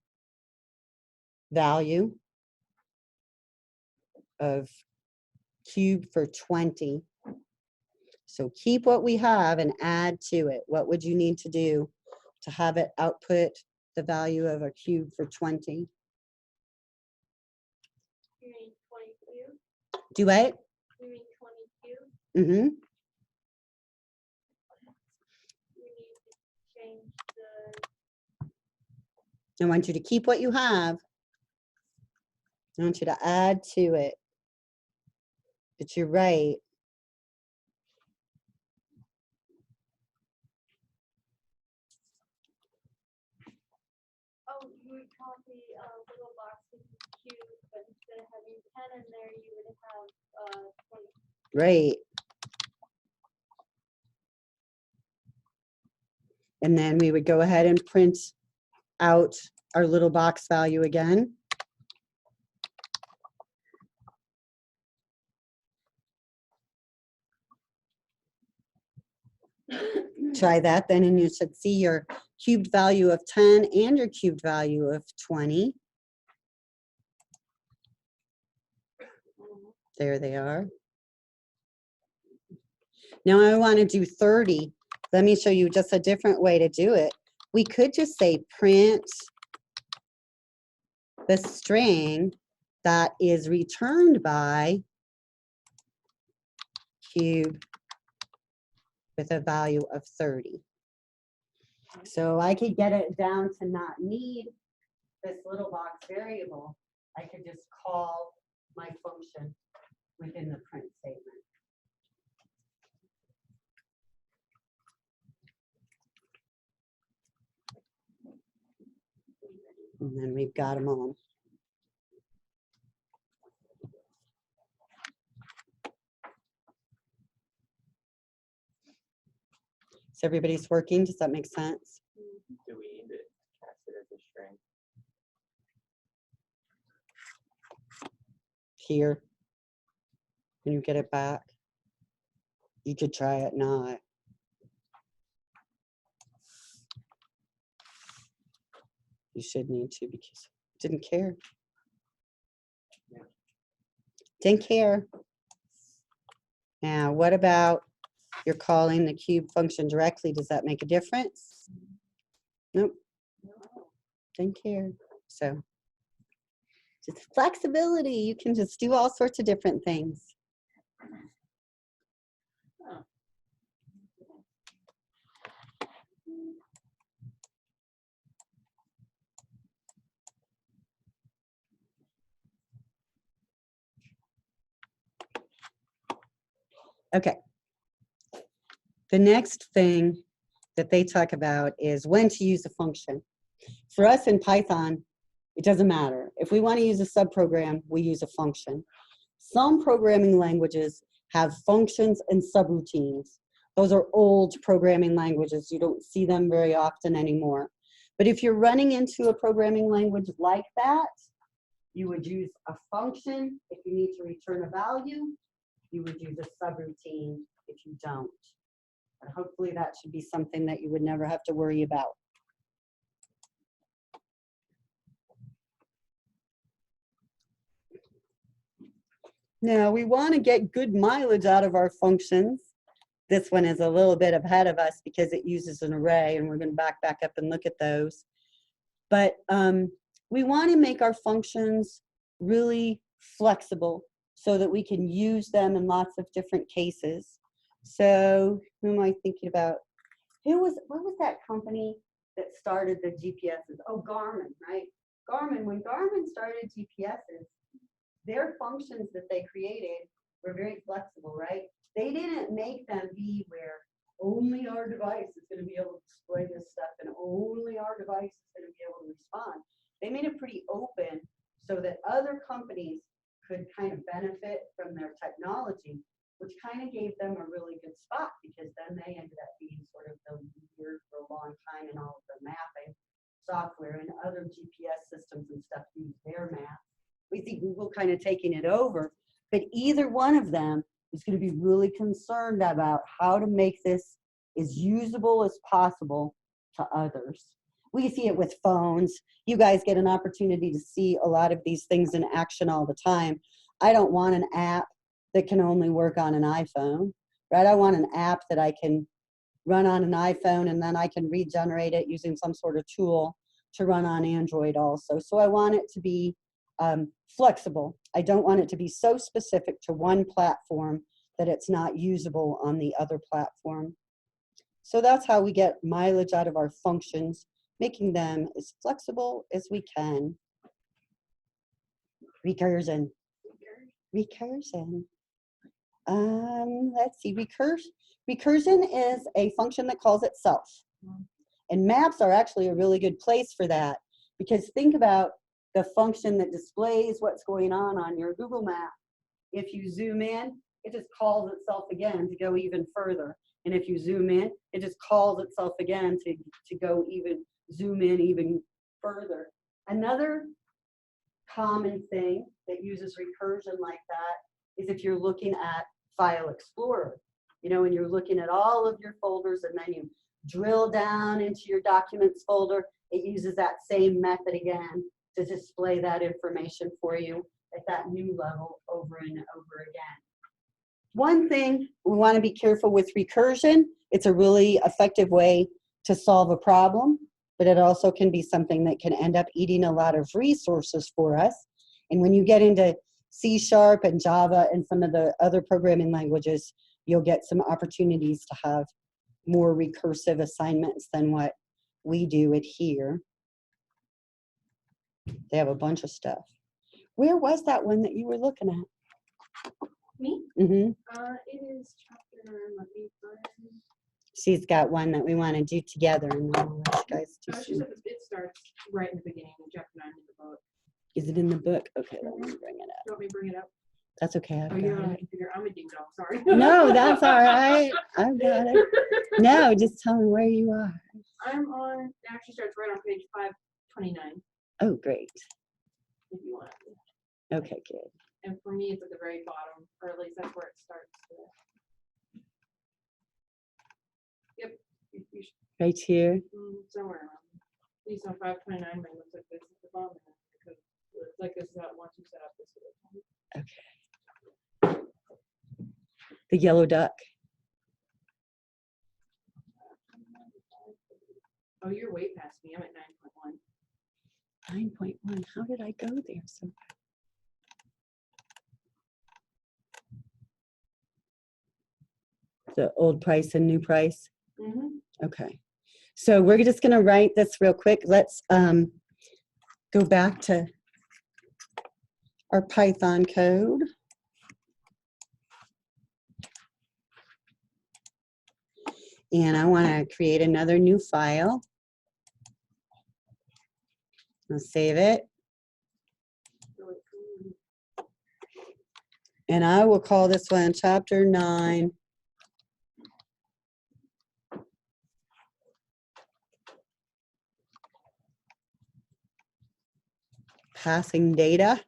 Speaker 3: value of cube for 20. So keep what we have and add to it. What would you need to do to have it output the value of a cube for 20?
Speaker 1: You mean 22?
Speaker 3: Do it?
Speaker 1: You mean 22?
Speaker 3: Mm-hmm.
Speaker 1: You need to change the.
Speaker 3: I want you to keep what you have. I want you to add to it. But you're right.
Speaker 1: Oh, you would copy a little box with cube, but instead of having 10 in there, you would have 20.
Speaker 3: Right. And then we would go ahead and print out our little box value again. Try that then, and you should see your cubed value of 10 and your cubed value of 20. There they are. Now I want to do 30. Let me show you just a different way to do it. We could just say print the string that is returned by cube with a value of 30. So I could get it down to not need this little box variable. I could just call my function within the print statement. And then we've got them all. So everybody's working, does that make sense?
Speaker 5: Do we need to cast it as a string?
Speaker 3: Here, when you get it back, you could try it not. You should need to because it didn't care.
Speaker 5: Yeah.
Speaker 3: Didn't care. Now, what about you're calling the cube function directly? Does that make a difference? Nope. Didn't care. So just flexibility. You can just do all sorts of different things. Okay. The next thing that they talk about is when to use a function. For us in Python, it doesn't matter. If we want to use a subprogram, we use a function. Some programming languages have functions and subroutines. Those are old programming languages. You don't see them very often anymore. But if you're running into a programming language like that, you would use a function if you need to return a value. You would use a subroutine if you don't. But hopefully that should be something that you would never have to worry about. Now, we want to get good mileage out of our functions. This one is a little bit ahead of us because it uses an array, and we're going to back up and look at those. But we want to make our functions really flexible so that we can use them in lots of different cases. So who am I thinking about? What was that company that started the GPSs? Oh, Garmin, right? Garmin, when Garmin started GPSs, their functions that they created were very flexible, right? They didn't make them be where only our device is going to be able to display this stuff and only our device is going to be able to respond. They made it pretty open so that other companies could kind of benefit from their technology, which kind of gave them a really good spot because then they ended up being sort of the leader for a long time in all of the mapping software, and other GPS systems and stuff use their map. We see Google kind of taking it over, but either one of them is going to be really concerned about how to make this as usable as possible to others. We see it with phones. You guys get an opportunity to see a lot of these things in action all the time. I don't want an app that can only work on an iPhone, right? I want an app that I can run on an iPhone and then I can regenerate it using some sort of tool to run on Android also. So I want it to be flexible. I don't want it to be so specific to one platform that it's not usable on the other platform. So that's how we get mileage out of our functions, making them as flexible as we can. Recursion. Recursion. Let's see, recursion is a function that calls itself. And maps are actually a really good place for that, because think about the function that displays what's going on your Google map. If you zoom in, it just calls itself again to go even further. And if you zoom in, it just calls itself again to go even, zoom in even further. Another common thing that uses recursion like that is if you're looking at File Explorer, you know, and you're looking at all of your folders and then you drill down into your documents folder, it uses that same method again to display that information for you at that new level over and over again. One thing we want to be careful with recursion, it's a really effective way to solve a problem, but it also can be something that can end up eating a lot of resources for us. And when you get into C# and Java and some of the other programming languages, you'll get some opportunities to have more recursive assignments than what we do it here. They have a bunch of stuff. Where was that one that you were looking at?
Speaker 2: Me?
Speaker 3: Mm-hmm.
Speaker 2: It is chapter, let me find.
Speaker 3: She's got one that we want to do together, and then we'll let you guys do
Speaker 2: She
Speaker 3: some.
Speaker 2: said it starts right in the beginning, chapter 9 in the book.
Speaker 3: Is it in the book? Okay, let me bring it up.
Speaker 2: Do you want me to bring it up?
Speaker 3: That's okay. I've
Speaker 2: Oh, you're
Speaker 3: got
Speaker 2: on
Speaker 3: it.
Speaker 2: the computer. I'm a ding dong, sorry.
Speaker 3: No, that's all right. I've got it. No, just tell me where you are.
Speaker 2: I'm on, it actually starts right on page 529,
Speaker 3: Oh, great.
Speaker 2: if you want.
Speaker 3: Okay, good.
Speaker 2: And for me, it's at the very bottom, or at least that's where it starts. Yep. You should,
Speaker 3: Right here.
Speaker 2: somewhere around. These on 529 might look like this at the bottom. Because it's like this is how once you set up this.
Speaker 3: Okay. The yellow duck.
Speaker 2: Oh, you're way past me. I'm at 9.1.
Speaker 3: 9.1. How did I go there? So the old price and new price.
Speaker 2: Mm-hmm.
Speaker 3: Okay. So we're just going to write this real quick. Let's go back to our Python code. And I want to create another new file. I'll save it. And I will call this one chapter 9. Passing data.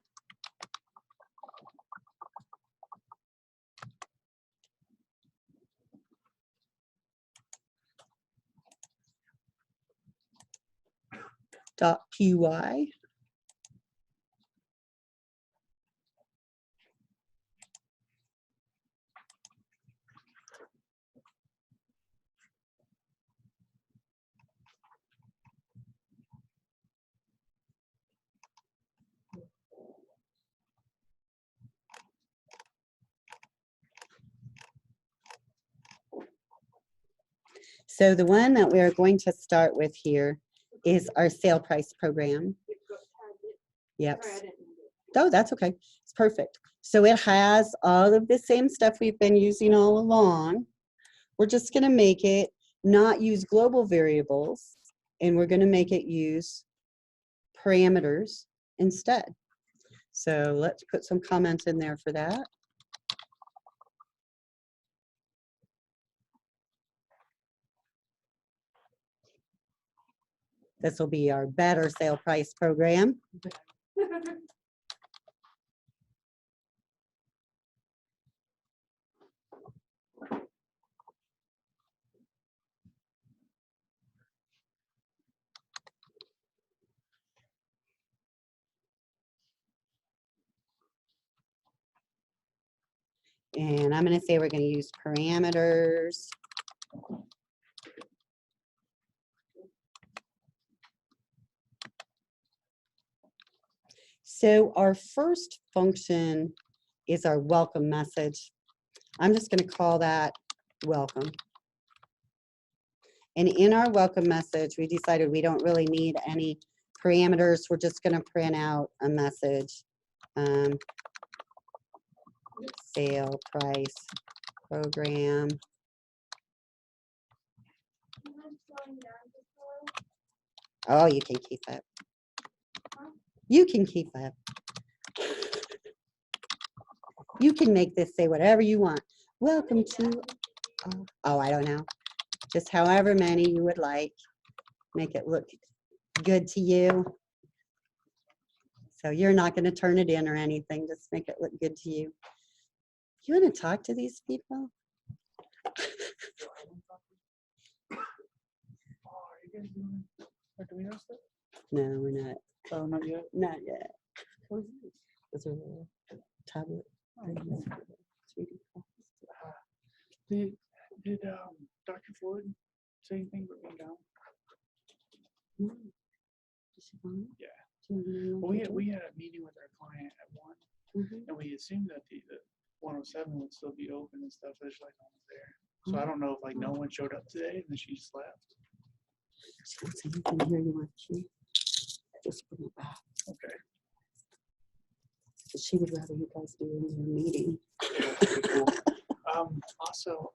Speaker 3: .py. So the one that we are going to start with here is our sale price program. Yep.
Speaker 2: Sorry, I didn't mean
Speaker 3: Oh, that's okay. It's perfect. So it has all of the same stuff we've been using all along. We're just going to make it not use global variables, and we're going to make it use parameters instead. So let's put some comments in there for that. This will be our better sale price program.
Speaker 2: it.
Speaker 3: And I'm going to say we're going to use parameters. So our first function is our welcome message. I'm just going to call that welcome. And in our welcome message, we decided we don't really need any parameters. We're just going to print out a message. Sale price program. Oh, you can keep it. You can keep it. You can make this say whatever you want. Welcome to, oh, I don't know. Just however many you would like. Make it look good to you. So you're not going to turn it in or anything. Just make it look good to you. You want to talk to these people?
Speaker 4: Oh, are you guys doing Arduino stuff?
Speaker 3: No, we're not.
Speaker 4: Oh, not yet.
Speaker 3: Not yet. What is this? Is it a tablet?
Speaker 4: Did Dr. Floyd say anything about being down?
Speaker 3: No. Is she fine?
Speaker 4: Yeah.
Speaker 3: Do you
Speaker 4: Well,
Speaker 3: want to
Speaker 4: we had a meeting with our client at 1,
Speaker 3: Mhm.
Speaker 4: and we assumed that the 107 would still be open and stuff. There's like no one's there. So I don't know if like no one showed up today and then she just left.
Speaker 3: She wants anything here you want to just bring it back.
Speaker 4: Okay.
Speaker 3: So she would rather you guys be in your meeting.
Speaker 4: Yeah, that's pretty cool. Also,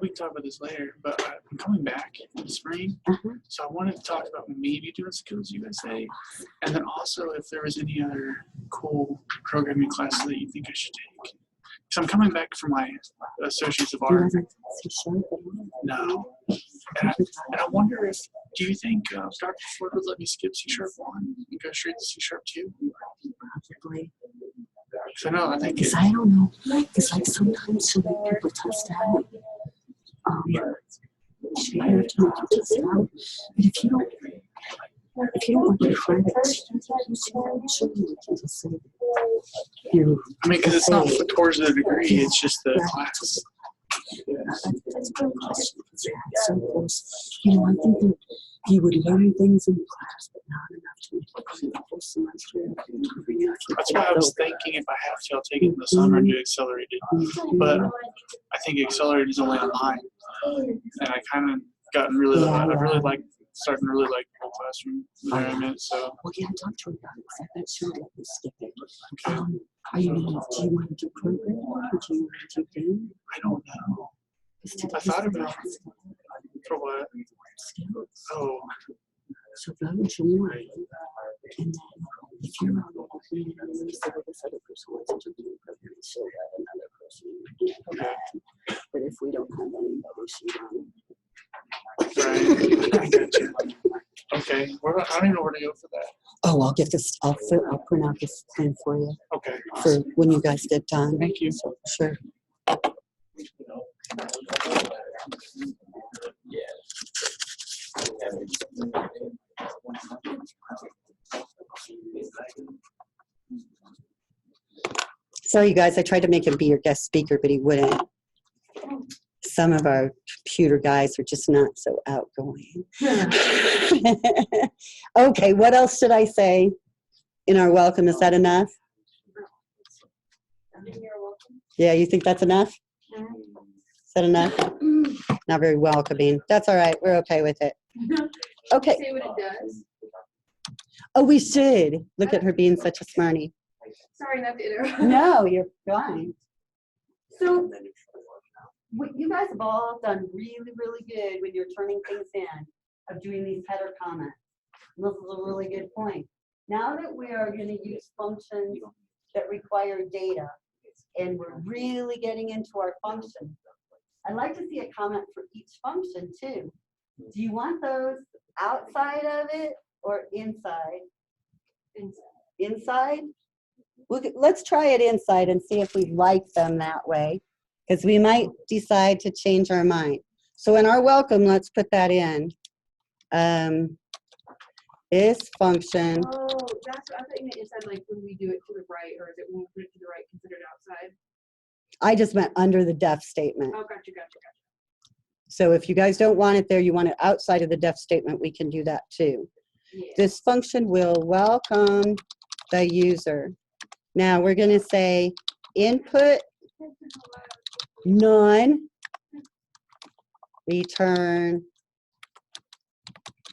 Speaker 4: we can talk about this later, but I'm coming back in the spring. So I wanted to talk about maybe doing Skills USA, and then also if there was any other cool programming classes that you think I should take. So I'm coming back from my Associates of Art. No. And I wonder if, do you think Dr. Ford would let me skip C#1 and go straight to C#2?
Speaker 3: Probably.
Speaker 4: So no, I think
Speaker 3: Because I don't know. Because like sometimes she'll make people test out. She have to make you test out. But if you don't want to try it, she'll just say you.
Speaker 4: I mean, because it's not towards the degree, it's just the class.
Speaker 3: That's a good question. Because you're so close. You know, I think that you would learn things in class, but not enough to make it through the whole semester.
Speaker 4: That's why I was thinking if I have to, I'll take it in the summer and do accelerated. But I think accelerated is only online. And I kind of gotten really, I really like, starting to really like the whole classroom environment. So.
Speaker 3: Well, yeah, talk to her about it because I bet she would let me skip it. Do you want to do programming or do you want to do game?
Speaker 4: I don't know. I thought about it. For what?
Speaker 3: Skills.
Speaker 4: Oh.
Speaker 3: So go and show me one. And then if you're not able to do it, then you say, well, this other person wants to do programming, so let another person.
Speaker 4: Okay.
Speaker 3: But if we don't have anybody, she won't.
Speaker 4: Right. I got you. Okay. I don't even know where to go for that.
Speaker 3: Oh, I'll get this. I'll print out this thing for you.
Speaker 4: Okay.
Speaker 3: For when you guys get done.
Speaker 4: Thank you.
Speaker 3: So, sure.
Speaker 5: Yeah.
Speaker 3: Sorry, you guys, I tried to make him be your guest speaker, but he wouldn't. Some of our computer guys are just not so outgoing. Okay, what else should I say in our welcome? Is that enough? Yeah, you think that's enough? Is that enough? Not very welcoming. That's all right. We're okay with it. Okay.
Speaker 2: Say what it does.
Speaker 3: Oh, we should. Look at her being such a smarty.
Speaker 2: Sorry, not to interrupt.
Speaker 3: No, you're fine. So, you guys have all done really, really good when you're turning things in of doing these header comments. And this is a really good point. Now that we are going to use functions that require data, and we're really getting into our functions, I'd like to see a comment for each function too. Do you want those outside of it or inside? Inside? Let's try it inside and see if we like them that way, because we might decide to change our mind. So in our welcome, let's put that in. This function.
Speaker 2: Oh, that's what I thought you meant inside, like when we do it to the right, or is it when we put it to the right considered outside?
Speaker 3: I just meant under the def statement.
Speaker 2: Oh, gotcha.
Speaker 3: So if you guys don't want it there, you want it outside of the def statement, we can do that too.
Speaker 2: Yeah.
Speaker 3: This function will welcome the user. Now we're going to say input none, return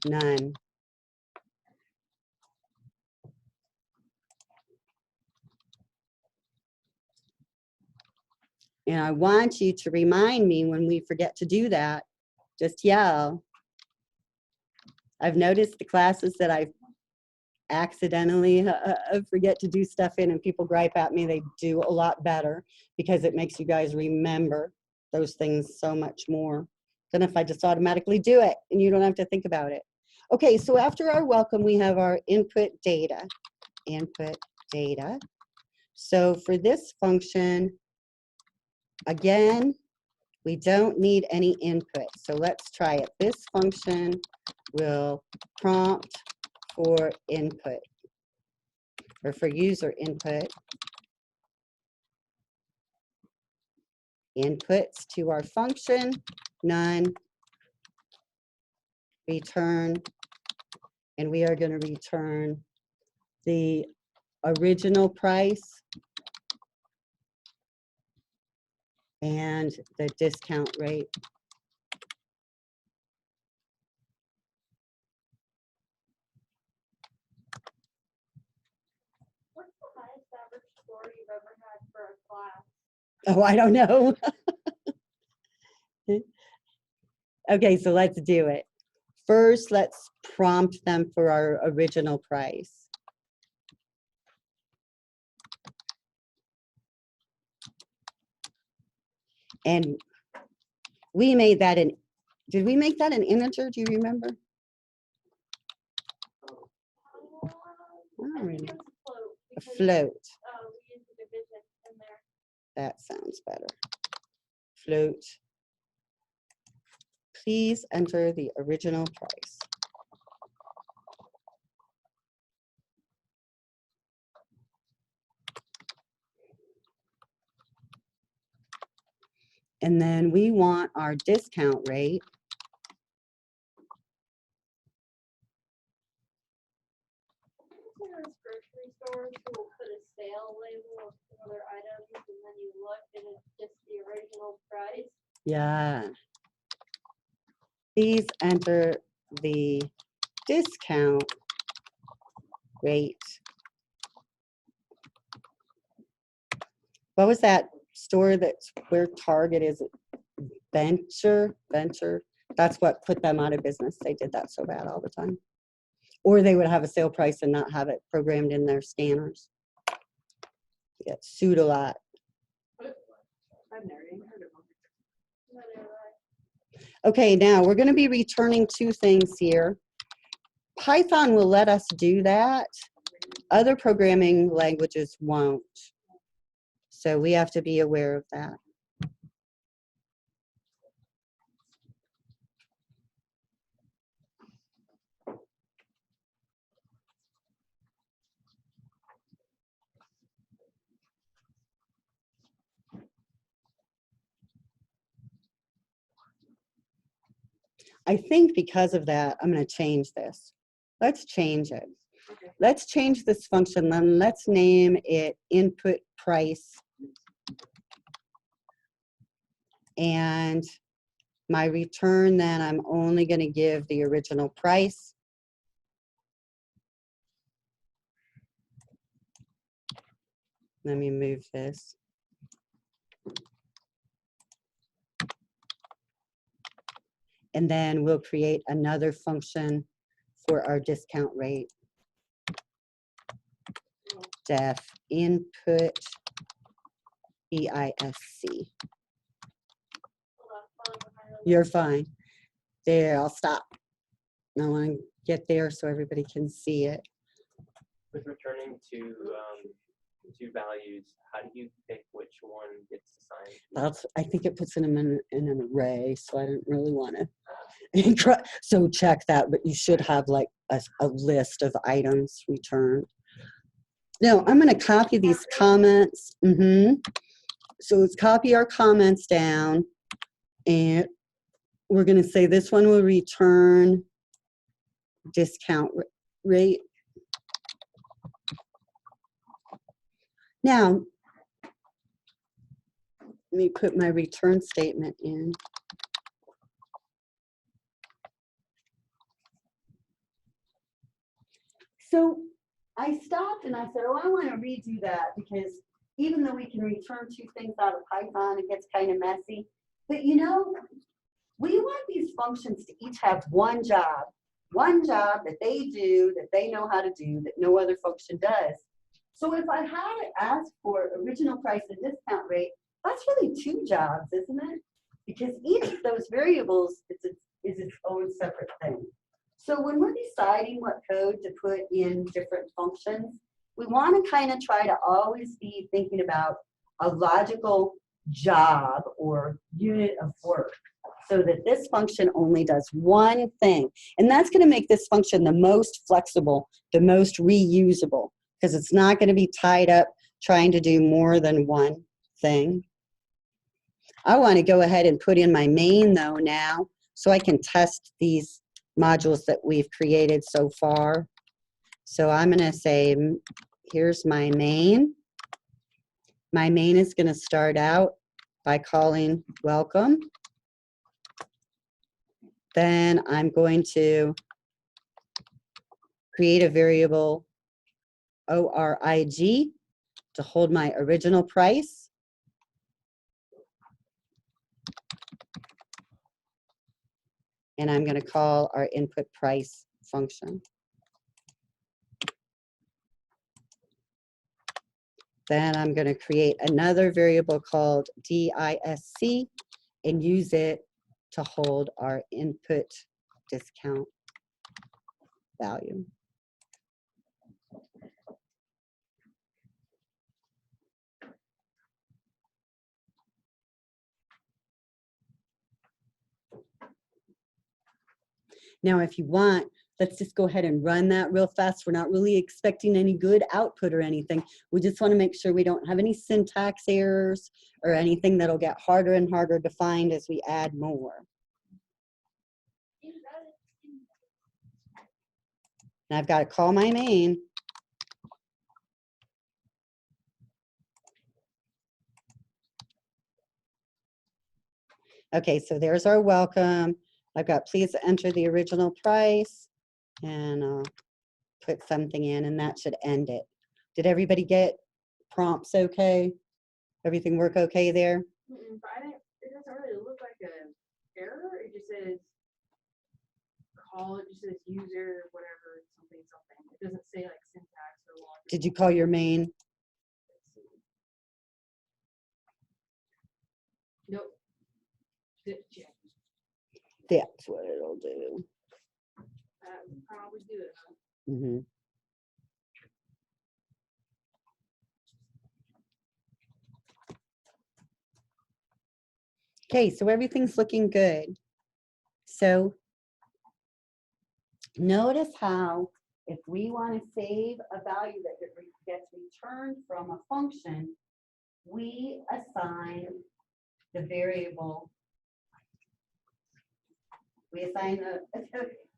Speaker 3: none. And I want you to remind me when we forget to do that, just yell. I've noticed the classes that I accidentally forget to do stuff in and people gripe at me, they do a lot better because it makes you guys remember those things so much more than if I just automatically do it and you don't have to think about it. Okay, so after our welcome, we have our input data. Input data. So for this function, again, we don't need any input. So let's try it. This function will prompt for input or for user input. Inputs to our function, none, return, and we are going to return the original price and the discount rate.
Speaker 1: What's the highest average score you've ever had for a class?
Speaker 3: Oh, I don't know. Okay, so let's do it. First, let's prompt them for our original price. And we made that an, did we make that an integer? Do you remember?
Speaker 1: I
Speaker 3: Oh,
Speaker 1: think it's a float.
Speaker 3: a
Speaker 1: because,
Speaker 3: float.
Speaker 1: we use the division in there.
Speaker 3: That sounds better. Float. Please enter the original price. And then we want our discount rate.
Speaker 1: There's grocery stores who will put a sale label of some other items and then you look and it's just the original price.
Speaker 3: Yeah. Please enter the discount rate. What was that store that's where Target is? Venture? That's what put them out of business. They did that so bad all the time. Or they would have a sale price and not have it programmed in their scanners. They get sued a lot.
Speaker 2: I've never even heard of them.
Speaker 1: Whatever.
Speaker 3: Okay, now we're going to be returning two things here. Python will let us do that. Other programming languages won't. So we have to be aware of that. I think because of that, I'm going to change this. Let's change it.
Speaker 2: Okay.
Speaker 3: Let's change this function, then let's name it input price. And my return, then I'm only going to give the original price. Let me move this. And then we'll create another function for our discount rate. Def input EISC. You're fine. There, I'll stop. I want to get there so everybody can see it.
Speaker 5: With returning to two values, how do you pick which one gets assigned?
Speaker 3: That's, I think it puts them in an array, so I don't really want to. So check that, but you should have like a list of items returned. Now, I'm going to copy these comments. So let's copy our comments down, and we're going to say this one will return discount rate. Now, let me put my return statement in. So I stopped and I said, oh, I want to redo that because even though we can return two things out of Python, it gets kind of messy. But you know, we want these functions to each have one job that they do, that they know how to do, that no other function does. So if I had it ask for original price and discount rate, that's really two jobs, isn't it? Because each of those variables is its own separate thing. So when we're deciding what code to put in different functions, we want to kind of try to always be thinking about a logical job or unit of work so that this function only does one thing. And that's going to make this function the most flexible, the most reusable, because it's not going to be tied up trying to do more than one thing. I want to go ahead and put in my main though now so I can test these modules that we've created so far. So I'm going to say, here's my main. My main is going to start out by calling welcome. Then I'm going to create a variable ORIG to hold my original price. And I'm going to call our input price function. Then I'm going to create another variable called DISC and use it to hold our input discount value. Now, if you want, let's just go ahead and run that real fast. We're not really expecting any good output or anything. We just want to make sure we don't have any syntax errors or anything that'll get harder and harder to find as we add more. And I've got to call my main. Okay, so there's our welcome. I've got please enter the original price, and I'll put something in, and that should end it. Did everybody get prompts okay? Everything work okay there?
Speaker 2: But it doesn't really look like an error. It just says call, it just says user, whatever, something. It doesn't say like syntax or logic.
Speaker 3: Did you call your main?
Speaker 2: Nope.
Speaker 3: That's what it'll do.
Speaker 2: That would probably do it. Huh?
Speaker 3: Mm-hmm. Okay, so everything's looking good. So notice how if we want to save a value that gets returned from a function, we assign the variable We assign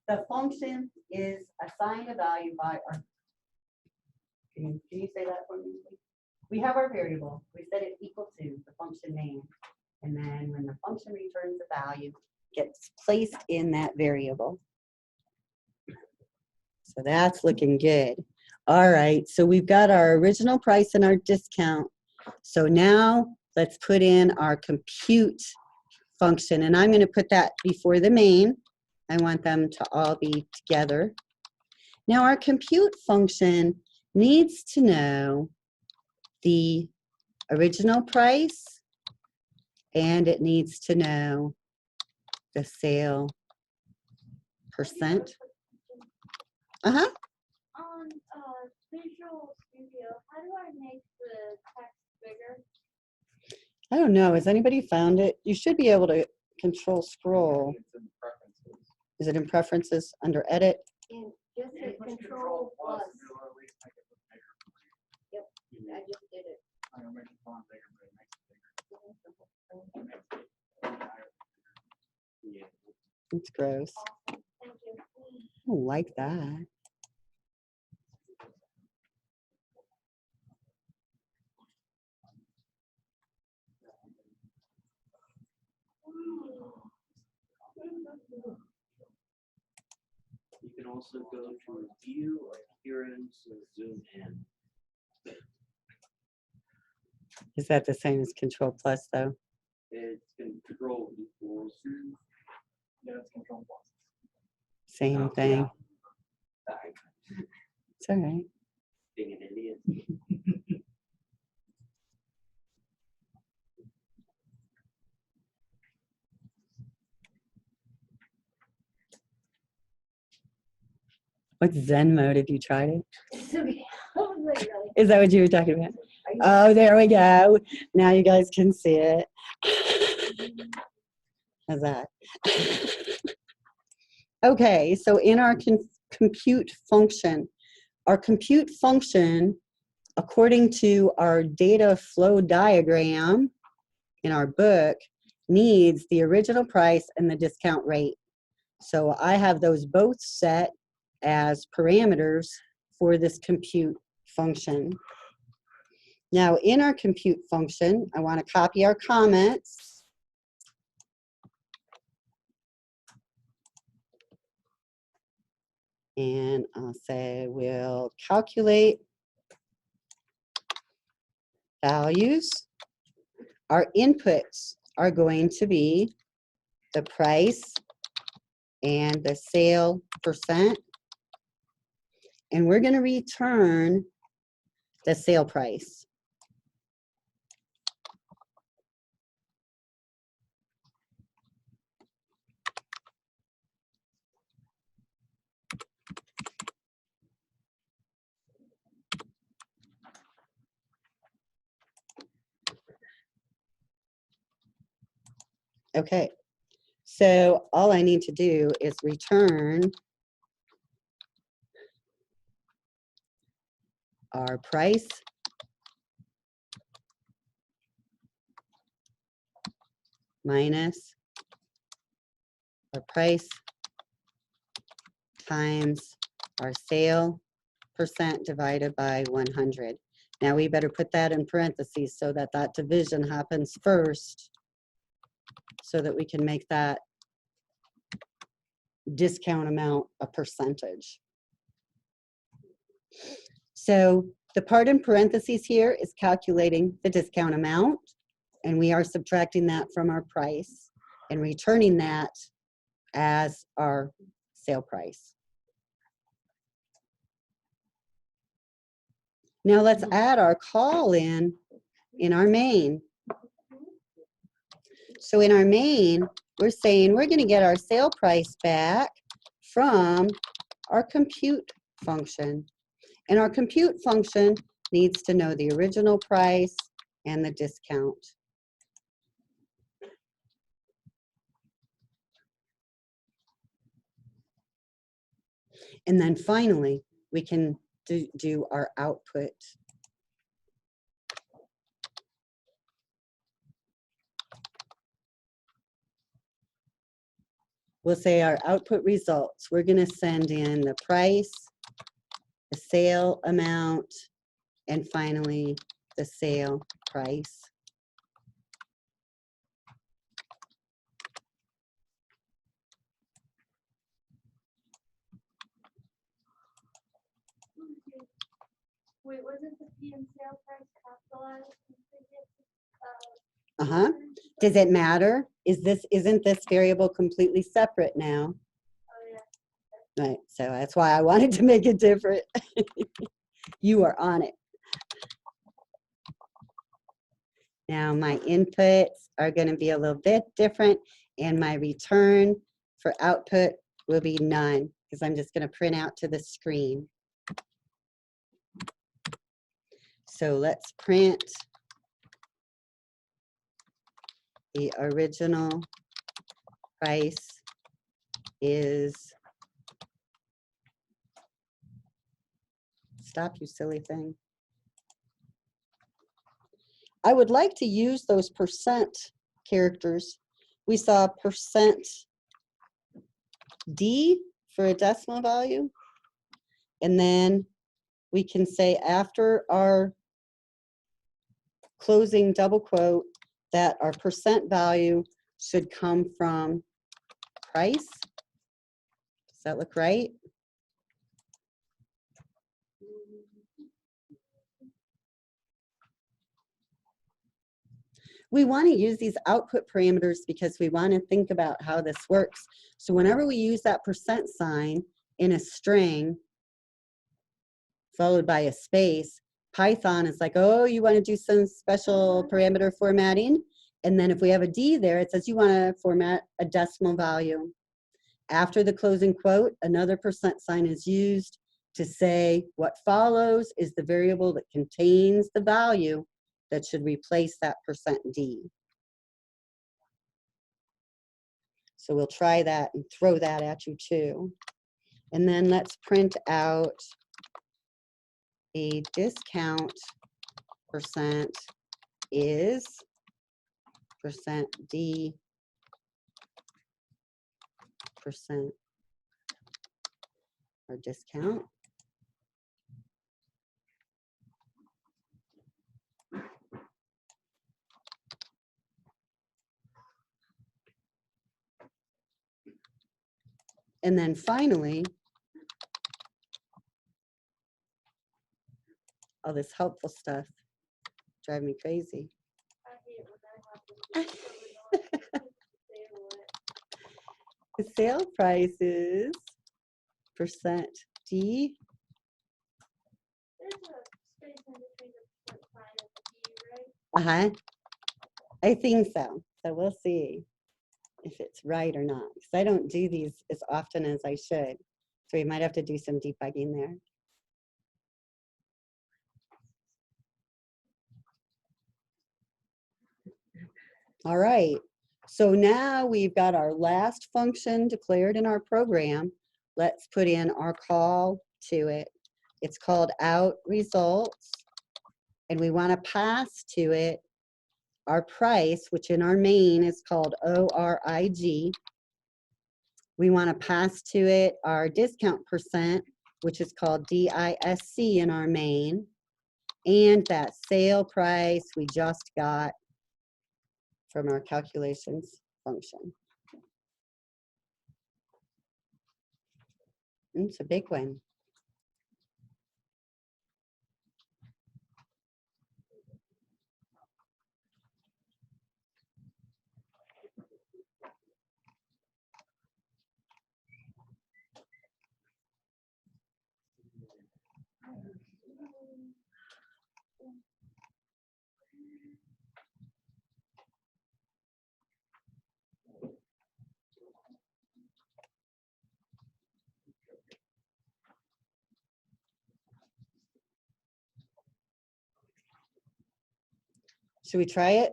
Speaker 3: the function is assigned a value by our, can you say that for me, please? We have our variable, we set it equal to the function name. And then when the function returns a value, it gets placed in that variable. So that's looking good. All right, so we've got our original price and our discount. So now let's put in our compute function, and I'm going to put that before the main. I want them to all be together. Now our compute function needs to know the original price, and it needs to know the sale percent. Uh-huh.
Speaker 1: On Visual Studio, how do I make the text bigger?
Speaker 3: I don't know. Has anybody found it? You should be able to control scroll.
Speaker 5: It's in preferences.
Speaker 3: Is it in preferences under edit?
Speaker 1: And just hit Control plus. Yep, I just did it.
Speaker 5: Yeah.
Speaker 3: It's gross.
Speaker 1: Awesome. Thank you.
Speaker 3: I don't like that.
Speaker 6: You can also go to view or appearance and zoom in.
Speaker 3: Is that the same as control plus though?
Speaker 6: It's control equals.
Speaker 4: Yeah, it's control plus.
Speaker 3: Same thing.
Speaker 6: Sorry,
Speaker 3: It's all right.
Speaker 6: being an idiot.
Speaker 3: What's Zen mode? Have you tried it?
Speaker 1: Okay. I was like, really?
Speaker 3: Is that what you were talking about?
Speaker 1: Are you-
Speaker 3: Oh, there we go. Now you guys can see it. How's that? Okay, so in our compute function, according to our data flow diagram in our book, needs the original price and the discount rate. So I have those both set as parameters for this compute function. Now in our compute function, I want to copy our comments. And I'll say we'll calculate values. Our inputs are going to be the price and the sale percent. And we're going to return the sale price. Okay, so all I need to do is return our price minus our price times our sale percent divided by 100. Now we better put that in parentheses so that that division happens first, so that we can make that discount amount a percentage. So the part in parentheses here is calculating the discount amount, and we are subtracting that from our price and returning that as our sale price. Now let's add our call in our main. So in our main, we're saying we're going to get our sale price back from our compute function. And our compute function needs to know the original price and the discount. And then finally, we can do our output. we'll say our output results. We're going to send in the price, the sale amount, and finally the sale price.
Speaker 1: Wait, wasn't the P and sale price capitalized in previous,
Speaker 3: Does it matter? Isn't this variable completely separate now?
Speaker 1: Oh, yeah.
Speaker 3: Right, so that's why I wanted to make it different. You are on it. Now my inputs are going to be a little bit different, and my return for output will be none, because I'm just going to print out to the screen. So let's print the original price is, stop, you silly thing. I would like to use those percent characters. We saw percent D for a decimal value. And then we can say after our closing double quote that our percent value should come from price. Does that look right? We want to use these output parameters because we want to think about how this works. So whenever we use that percent sign in a string followed by a space, Python is like, oh, you want to do some special parameter formatting? And then if we have a D there, it says you want to format a decimal value. After the closing quote, another percent sign is used to say what follows is the variable that contains the value that should replace that percent D. So we'll try that and throw that at you too. And then let's print out a discount percent is percent D percent or discount. And then finally, all this helpful stuff drive me crazy.
Speaker 1: I hate when that happens.
Speaker 3: The sale price is percent D.
Speaker 1: There's a space in between the percent sign and the D, right?
Speaker 3: I think so. So we'll see if it's right or not, because I don't do these as often as I should. So we might have to do some debugging there. All right, so now we've got our last function declared in our program. Let's put in our call to it. It's called out results, and we want to pass to it our price, which in our main is called ORIG. We want to pass to it our discount percent, which is called DISC in our main, and that sale price we just got from our calculations function. It's a big one. Should we try it?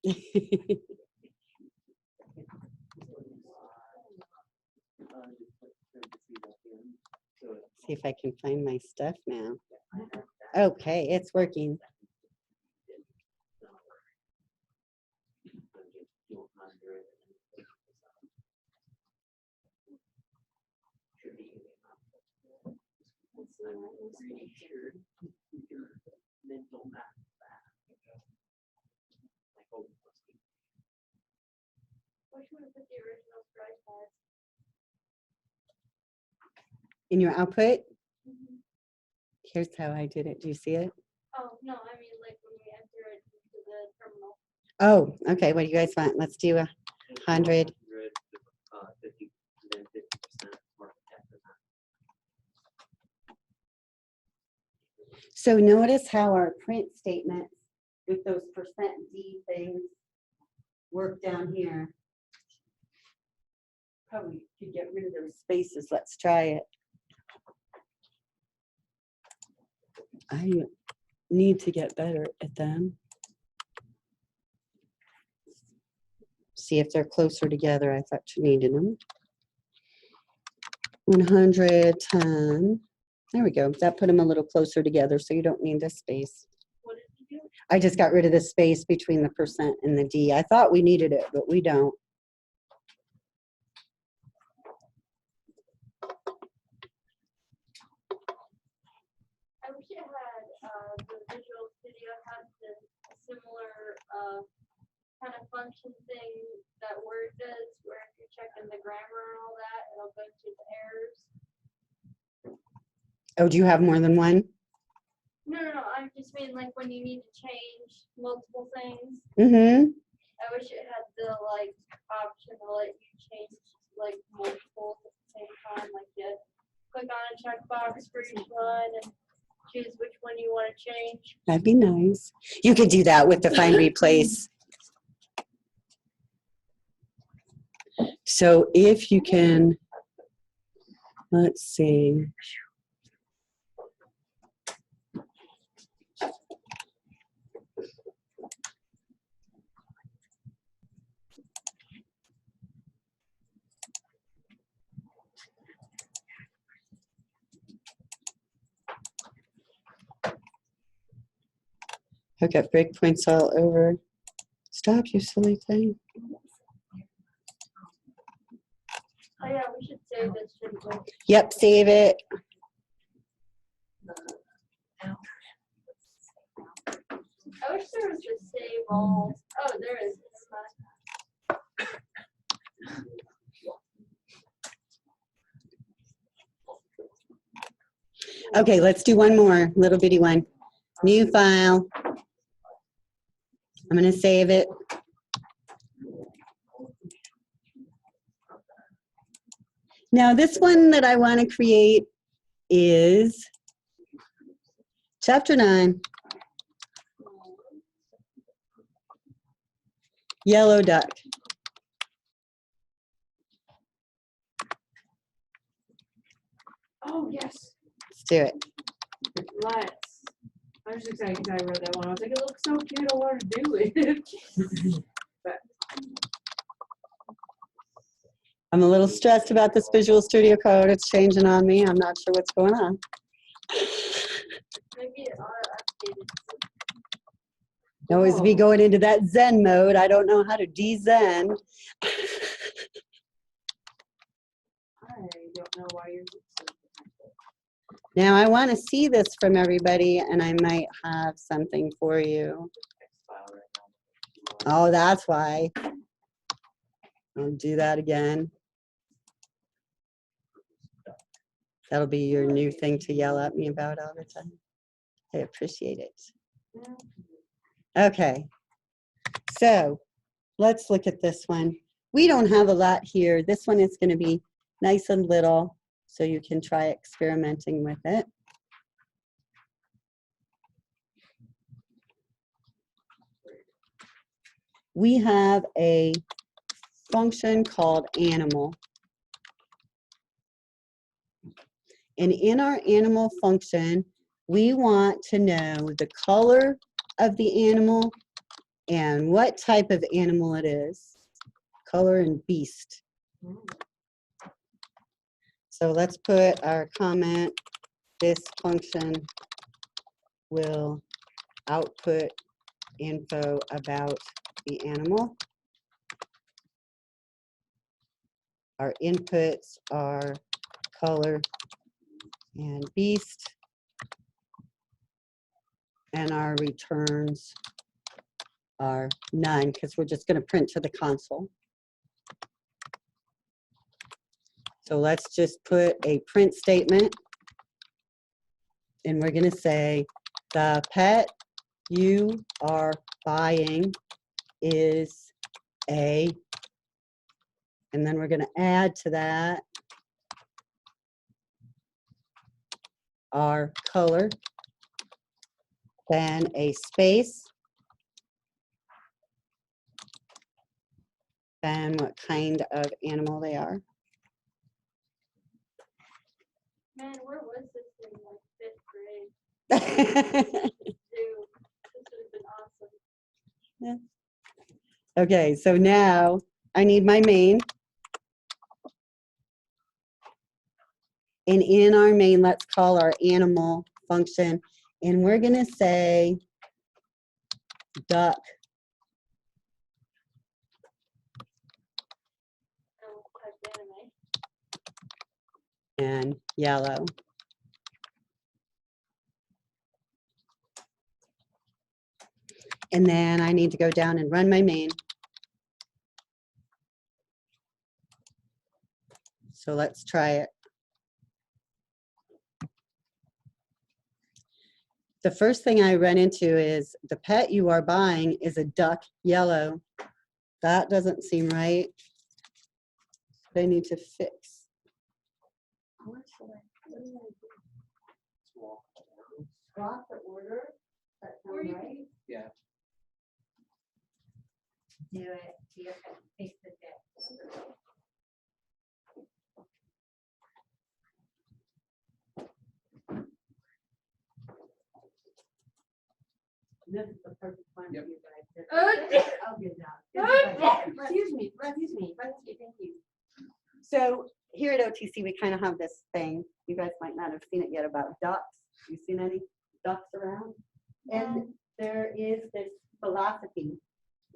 Speaker 3: See if I can find my stuff now. Okay, it's working.
Speaker 6: I'm pretty sure your mental math back. I hope it must be.
Speaker 1: Wish we would put the original strike bars.
Speaker 3: In your output,
Speaker 1: Mhm.
Speaker 3: here's how I did it. Do you see it?
Speaker 1: Oh, no, I mean, like when we enter it into the terminal.
Speaker 3: Oh, okay. What do you guys want? Let's do 100.
Speaker 6: 50, then 50%, or 10%.
Speaker 3: So notice how our print statements with those %D things work down here. Probably could get rid of those spaces. Let's try it. I need to get better at them. See if they're closer together. I thought you needed them. 110. There we go. That put them a little closer together, so you don't need this space.
Speaker 1: What did you do?
Speaker 3: I just got rid of the space between the % and the D. I thought we needed it, but we don't.
Speaker 1: I wish it had, the Visual Studio has this similar, kind of function thing that Word does, where if you're checking the grammar and all that, it'll go to the errors.
Speaker 3: Oh, do you have more than one?
Speaker 1: No, I just mean like when you need to change multiple things.
Speaker 3: Mm-hmm.
Speaker 1: I wish it had the like option to let you change like multiple at the same time, like you click on a checkbox for each one and choose which one you want to change.
Speaker 3: That'd be nice. You could do that with the find replace. So if you can, let's see. I've got breakpoints all over. Stop, you silly thing.
Speaker 1: Oh yeah, we should save this, shouldn't we?
Speaker 3: Yep, save it.
Speaker 1: I wish there was a save all. Oh, there is.
Speaker 3: Okay, let's do one more little bitty one. New file. I'm going to save it. Now this one that I want to create is Chapter 9. Yellow duck.
Speaker 2: Oh, yes.
Speaker 3: Let's do it.
Speaker 2: Let's. I was excited because I read that one. I was like, it looks so cute. I want to do it. But
Speaker 3: I'm a little stressed about this Visual Studio Code. It's changing on me. I'm not sure what's going on.
Speaker 1: Maybe it updated.
Speaker 3: Always be going into that Zen mode. I don't know how to de-Zen.
Speaker 2: I don't know why you're so
Speaker 3: Now I want to see this from everybody, and I might have something for you. Oh, that's why. I'll do that again. That'll be your new thing to yell at me about all the time. I appreciate it. Okay, so let's look at this one. We don't have a lot here. This one is going to be nice and little, so you can try experimenting with it. We have a function called animal. And in our animal function, we want to know the color of the animal and what type of animal it is. Color and beast. So let's put our comment. This function will output info about the animal. Our inputs are color and beast. And our returns are none because we're just going to print to the console. So let's just put a print statement. And we're going to say the pet you are buying is a, and then we're going to add to that our color, then a space, then what kind of animal they are.
Speaker 1: Man, where was this in like 5th grade? Dude, this would have been awesome.
Speaker 3: Okay, so now I need my main. And in our main, let's call our animal function. And we're going to say duck.
Speaker 1: I will type anime.
Speaker 3: And yellow. And then I need to go down and run my main. So let's try it. The first thing I run into is the pet you are buying is a duck yellow. That doesn't seem right. They need to fix. Drop the order. That sound right?
Speaker 5: Yeah.
Speaker 3: Do it. See if it fixes it. This is the perfect one for you guys. I'll get that.
Speaker 2: Excuse me, thank you.
Speaker 3: So here at OTC, we kind of have this thing. You guys might not have seen it yet about ducks. You seen any ducks around? And there is this philosophy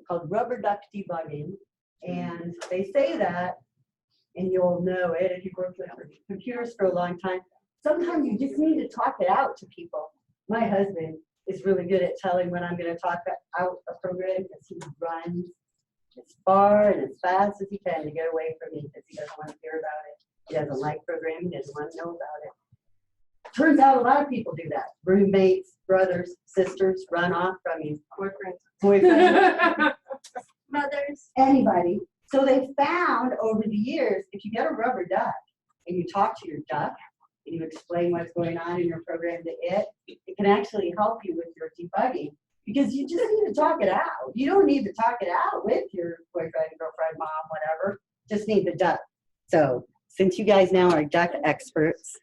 Speaker 3: called rubber duck debugging. And they say that, and you'll know it if you've worked with computers for a long time, sometimes you just need to talk it out to people. My husband is really good at telling when I'm going to talk out a program because he runs as far and as fast as he can to get away from me because he doesn't want to hear about it. He doesn't like programming, doesn't want to know about it. Turns out a lot of people do that. Roommates, brothers, sisters run off from you. Boyfriends,
Speaker 1: Mothers.
Speaker 3: anybody. So they found over the years, if you get a rubber duck and you talk to your duck and you explain what's going on in your program to it can actually help you with your debugging because you just need to talk it out. You don't need to talk it out with your boyfriend, girlfriend, mom, whatever. Just need the duck. So since you guys now are duck experts,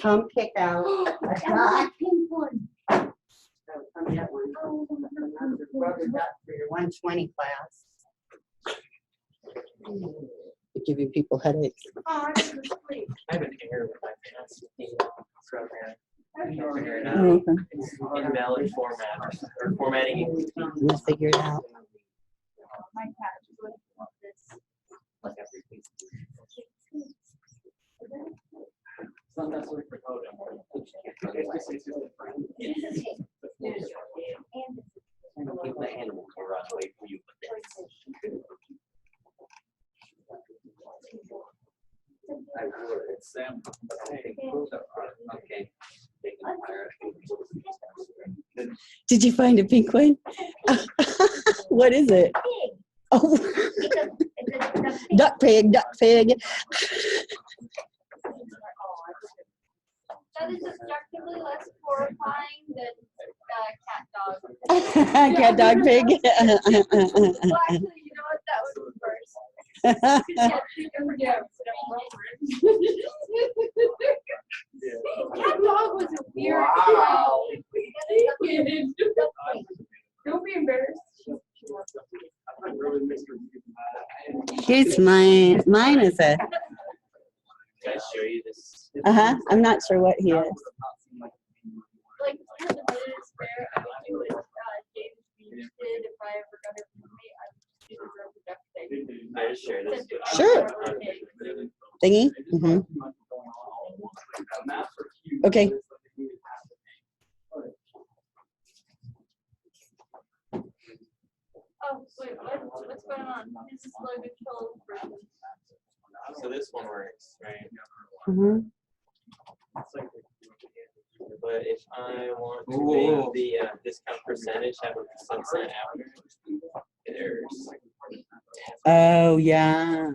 Speaker 3: come pick out a duck.
Speaker 1: Pink one.
Speaker 3: So come get one. Another rubber duck for your 120 class. Giving people headaches.
Speaker 2: Oh, I didn't sleep.
Speaker 5: I have an error with my pants program. I can't figure it
Speaker 3: Oh,
Speaker 5: out.
Speaker 3: okay.
Speaker 5: It's invalid format or formatting.
Speaker 3: We'll figure it out.
Speaker 1: My cat is looking at this.
Speaker 5: Like everything. It's not necessarily for coding. It's just a friend. Keep the animals will run away from you. It's Sam. Okay.
Speaker 3: Did you find a pink one? What is it? Oh, duck pig, duck pig.
Speaker 1: That is objectively less horrifying than cat dog.
Speaker 3: Cat dog pig.
Speaker 1: Well, actually, you know what? That was worse. Yeah, two different types of cat dog was a weird.
Speaker 6: Wow.
Speaker 2: Don't be embarrassed.
Speaker 3: Here's mine. Mine is a.
Speaker 5: Can I show you this?
Speaker 3: I'm not sure what he is.
Speaker 1: Like one of the videos where I would do what James Beach did if I ever got her from me, I would do the rubber duck thing.
Speaker 5: I just share this.
Speaker 3: Sure. Thingy. Okay.
Speaker 1: Oh, wait, what's going on? This is low control version.
Speaker 5: So this one works, right?
Speaker 3: Mhm.
Speaker 5: But if I want to make the discount percentage have a percent sign after, there's
Speaker 3: Oh, yeah.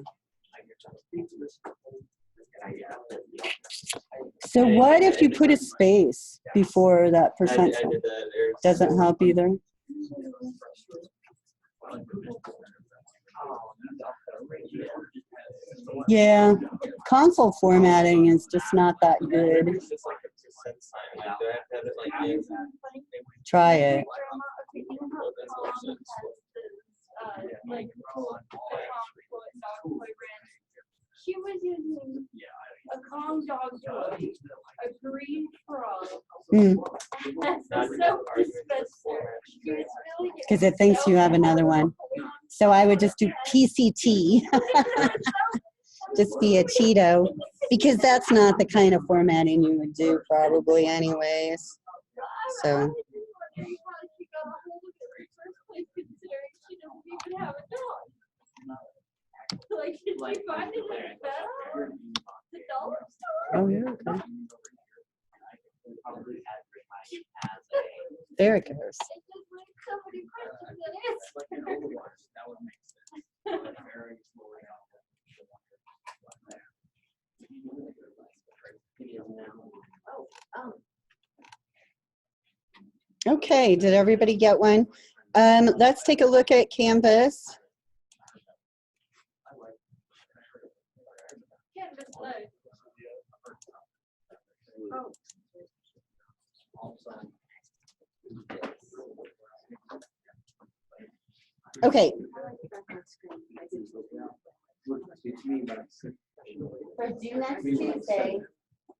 Speaker 3: So what if you put a space before that
Speaker 5: I
Speaker 3: percent?
Speaker 5: did that. There's
Speaker 3: Doesn't help either. Yeah, console formatting is just not that good.
Speaker 5: It's just like a percent sign. Like, do I have to have it like this?
Speaker 3: Try it.
Speaker 1: Like she was using a calm dog toy, a green frog.
Speaker 3: Mm.
Speaker 1: That's so expensive.
Speaker 3: Because it thinks you have another one. So I would just do PCT. Just be a Cheeto. Because that's not the kind of formatting you would do probably anyways. So.
Speaker 1: Like, did you find it like that? The dollar store?
Speaker 3: Oh, yeah. Okay. There it goes.
Speaker 1: It just makes so many questions
Speaker 3: Okay, did everybody get one? Let's take a look at Canvas.
Speaker 1: Canvas load.
Speaker 3: Okay. For due next Tuesday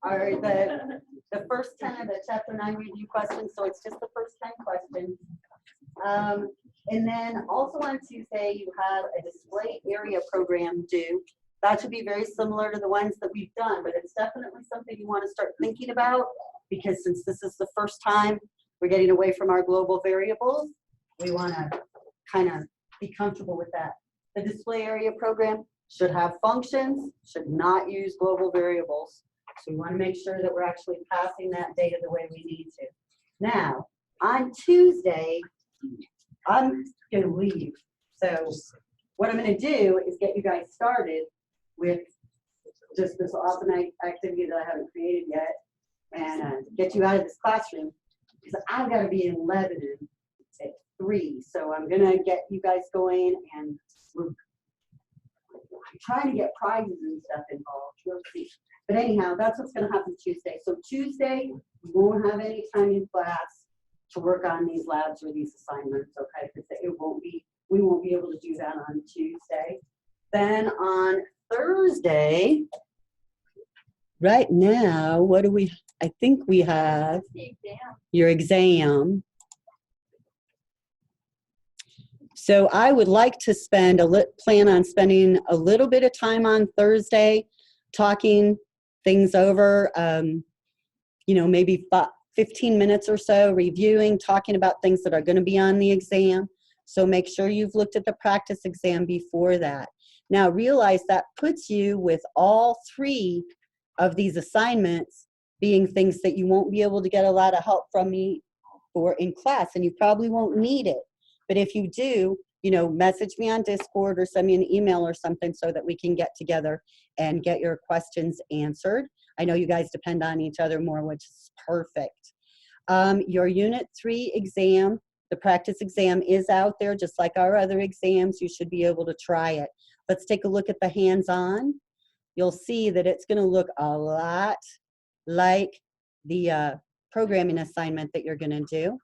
Speaker 3: are the first 10 of the Chapter 9 review questions, so it's just the first 10 questions. And then also on Tuesday, you have a display area program due. That should be very similar to the ones that we've done, but it's definitely something you want to start thinking about, because since this is the first time we're getting away from our global variables, we want to kind of be comfortable with that. The display area program should have functions, should not use global variables. So we want to make sure that we're actually passing that data the way we need to. Now, on Tuesday, I'm going to leave. So what I'm going to do is get you guys started with just this awesome activity that I haven't created yet, and get you out of this classroom, because I've got to be in Lebanon at 3. So I'm going to get you guys going, and we're trying to get prizes and stuff involved. We'll see. But anyhow, that's what's going to happen Tuesday. So Tuesday, we won't have any time in class to work on these labs or these assignments, okay? Because we won't be able to do that on Tuesday. Then on Thursday, right now, what do we, I think we have your exam. So I would like to plan on spending a little bit of time on Thursday talking things over, you know, maybe 15 minutes or so, reviewing, talking about things that are going to be on the exam. So make sure you've looked at the practice exam before that. Now realize that puts you with all 3 of these assignments being things that you won't be able to get a lot of help from me for in class, and you probably won't need it. But if you do, you know, message me on Discord or send me an email or something so that we can get together and get your questions answered. I know you guys depend on each other more, which is perfect. Your Unit 3 exam, the practice exam, is out there just like our other exams. You should be able to try it. Let's take a look at the hands-on. You'll see that it's going to look a lot like the programming assignment that you're going to do.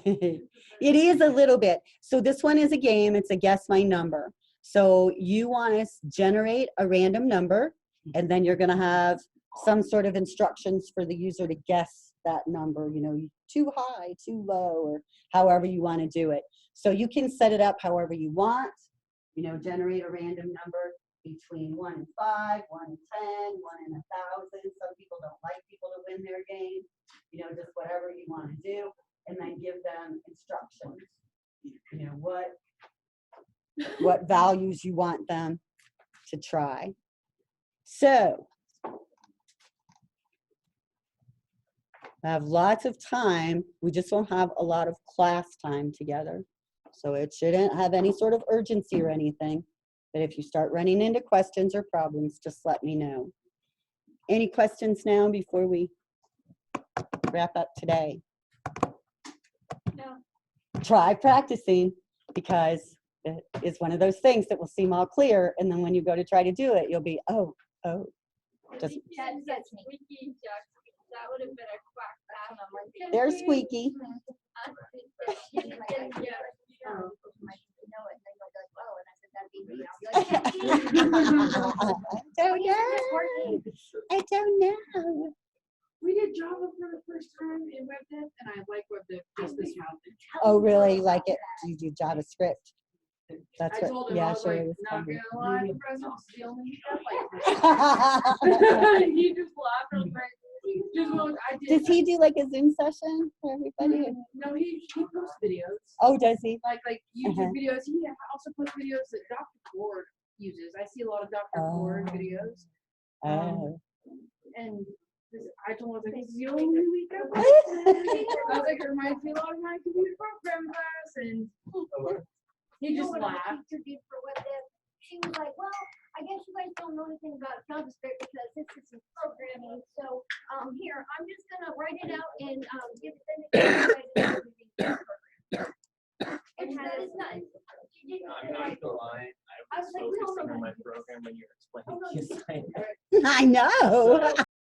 Speaker 3: It is a little bit. So this one is a game. It's a guess my number. So you want to generate a random number, and then you're going to have some sort of instructions for the user to guess that number, you know, too high, too low, or however you want to do it. So you can set it up however you want, you know, generate a random number. between 1 and 5, 1 and 10, 1 and 1,000. Some people don't like people to win their game, you know, just whatever you want to do, and then give them instructions. You know, what values you want them to try. So I have lots of time. We just don't have a lot of class time together. So it shouldn't have any sort of urgency or anything. But if you start running into questions or problems, just let me know. Any questions now before we wrap up today?
Speaker 1: No.
Speaker 3: Try practicing, because it is one of those things that will seem all clear. And then when you go to try to do it, you'll be, oh. Just,
Speaker 1: That's squeaky duck. That would have been a quack path.
Speaker 3: they're squeaky. I don't know.
Speaker 2: We did Java for the first time in WebDev, and I like WebDev just this month.
Speaker 3: Oh, really? Like it? You do JavaScript? That's
Speaker 2: I
Speaker 3: what,
Speaker 2: told him,
Speaker 3: yeah,
Speaker 2: I was
Speaker 3: sure.
Speaker 2: like,
Speaker 3: it was
Speaker 2: not
Speaker 3: funny.
Speaker 2: gonna lie, the president's the only stuff like he just laughed real quick. Just what I did.
Speaker 3: Does he do like a Zoom session for everybody?
Speaker 2: No, he posts videos.
Speaker 3: Oh, does he?
Speaker 2: Like YouTube videos. He also posts videos that Dr. Ford uses. I see a lot of Dr. Ford videos.
Speaker 3: Oh.
Speaker 2: And I told him, I was like, this is the only week I've watched it. I was like, it reminds me a lot of my computer program class. And he just laughed.
Speaker 7: She was like, well, I guess you guys don't know anything about JavaScript because this is some programming. So here, I'm just gonna write it out and give it then and that is nice. You didn't
Speaker 5: I'm not gonna lie, I
Speaker 7: I was
Speaker 5: was
Speaker 7: like, we don't
Speaker 5: focusing
Speaker 7: know
Speaker 5: on my
Speaker 7: how to do this.
Speaker 5: program when you were
Speaker 7: Oh, no,
Speaker 5: explaining the assignment.
Speaker 3: I know.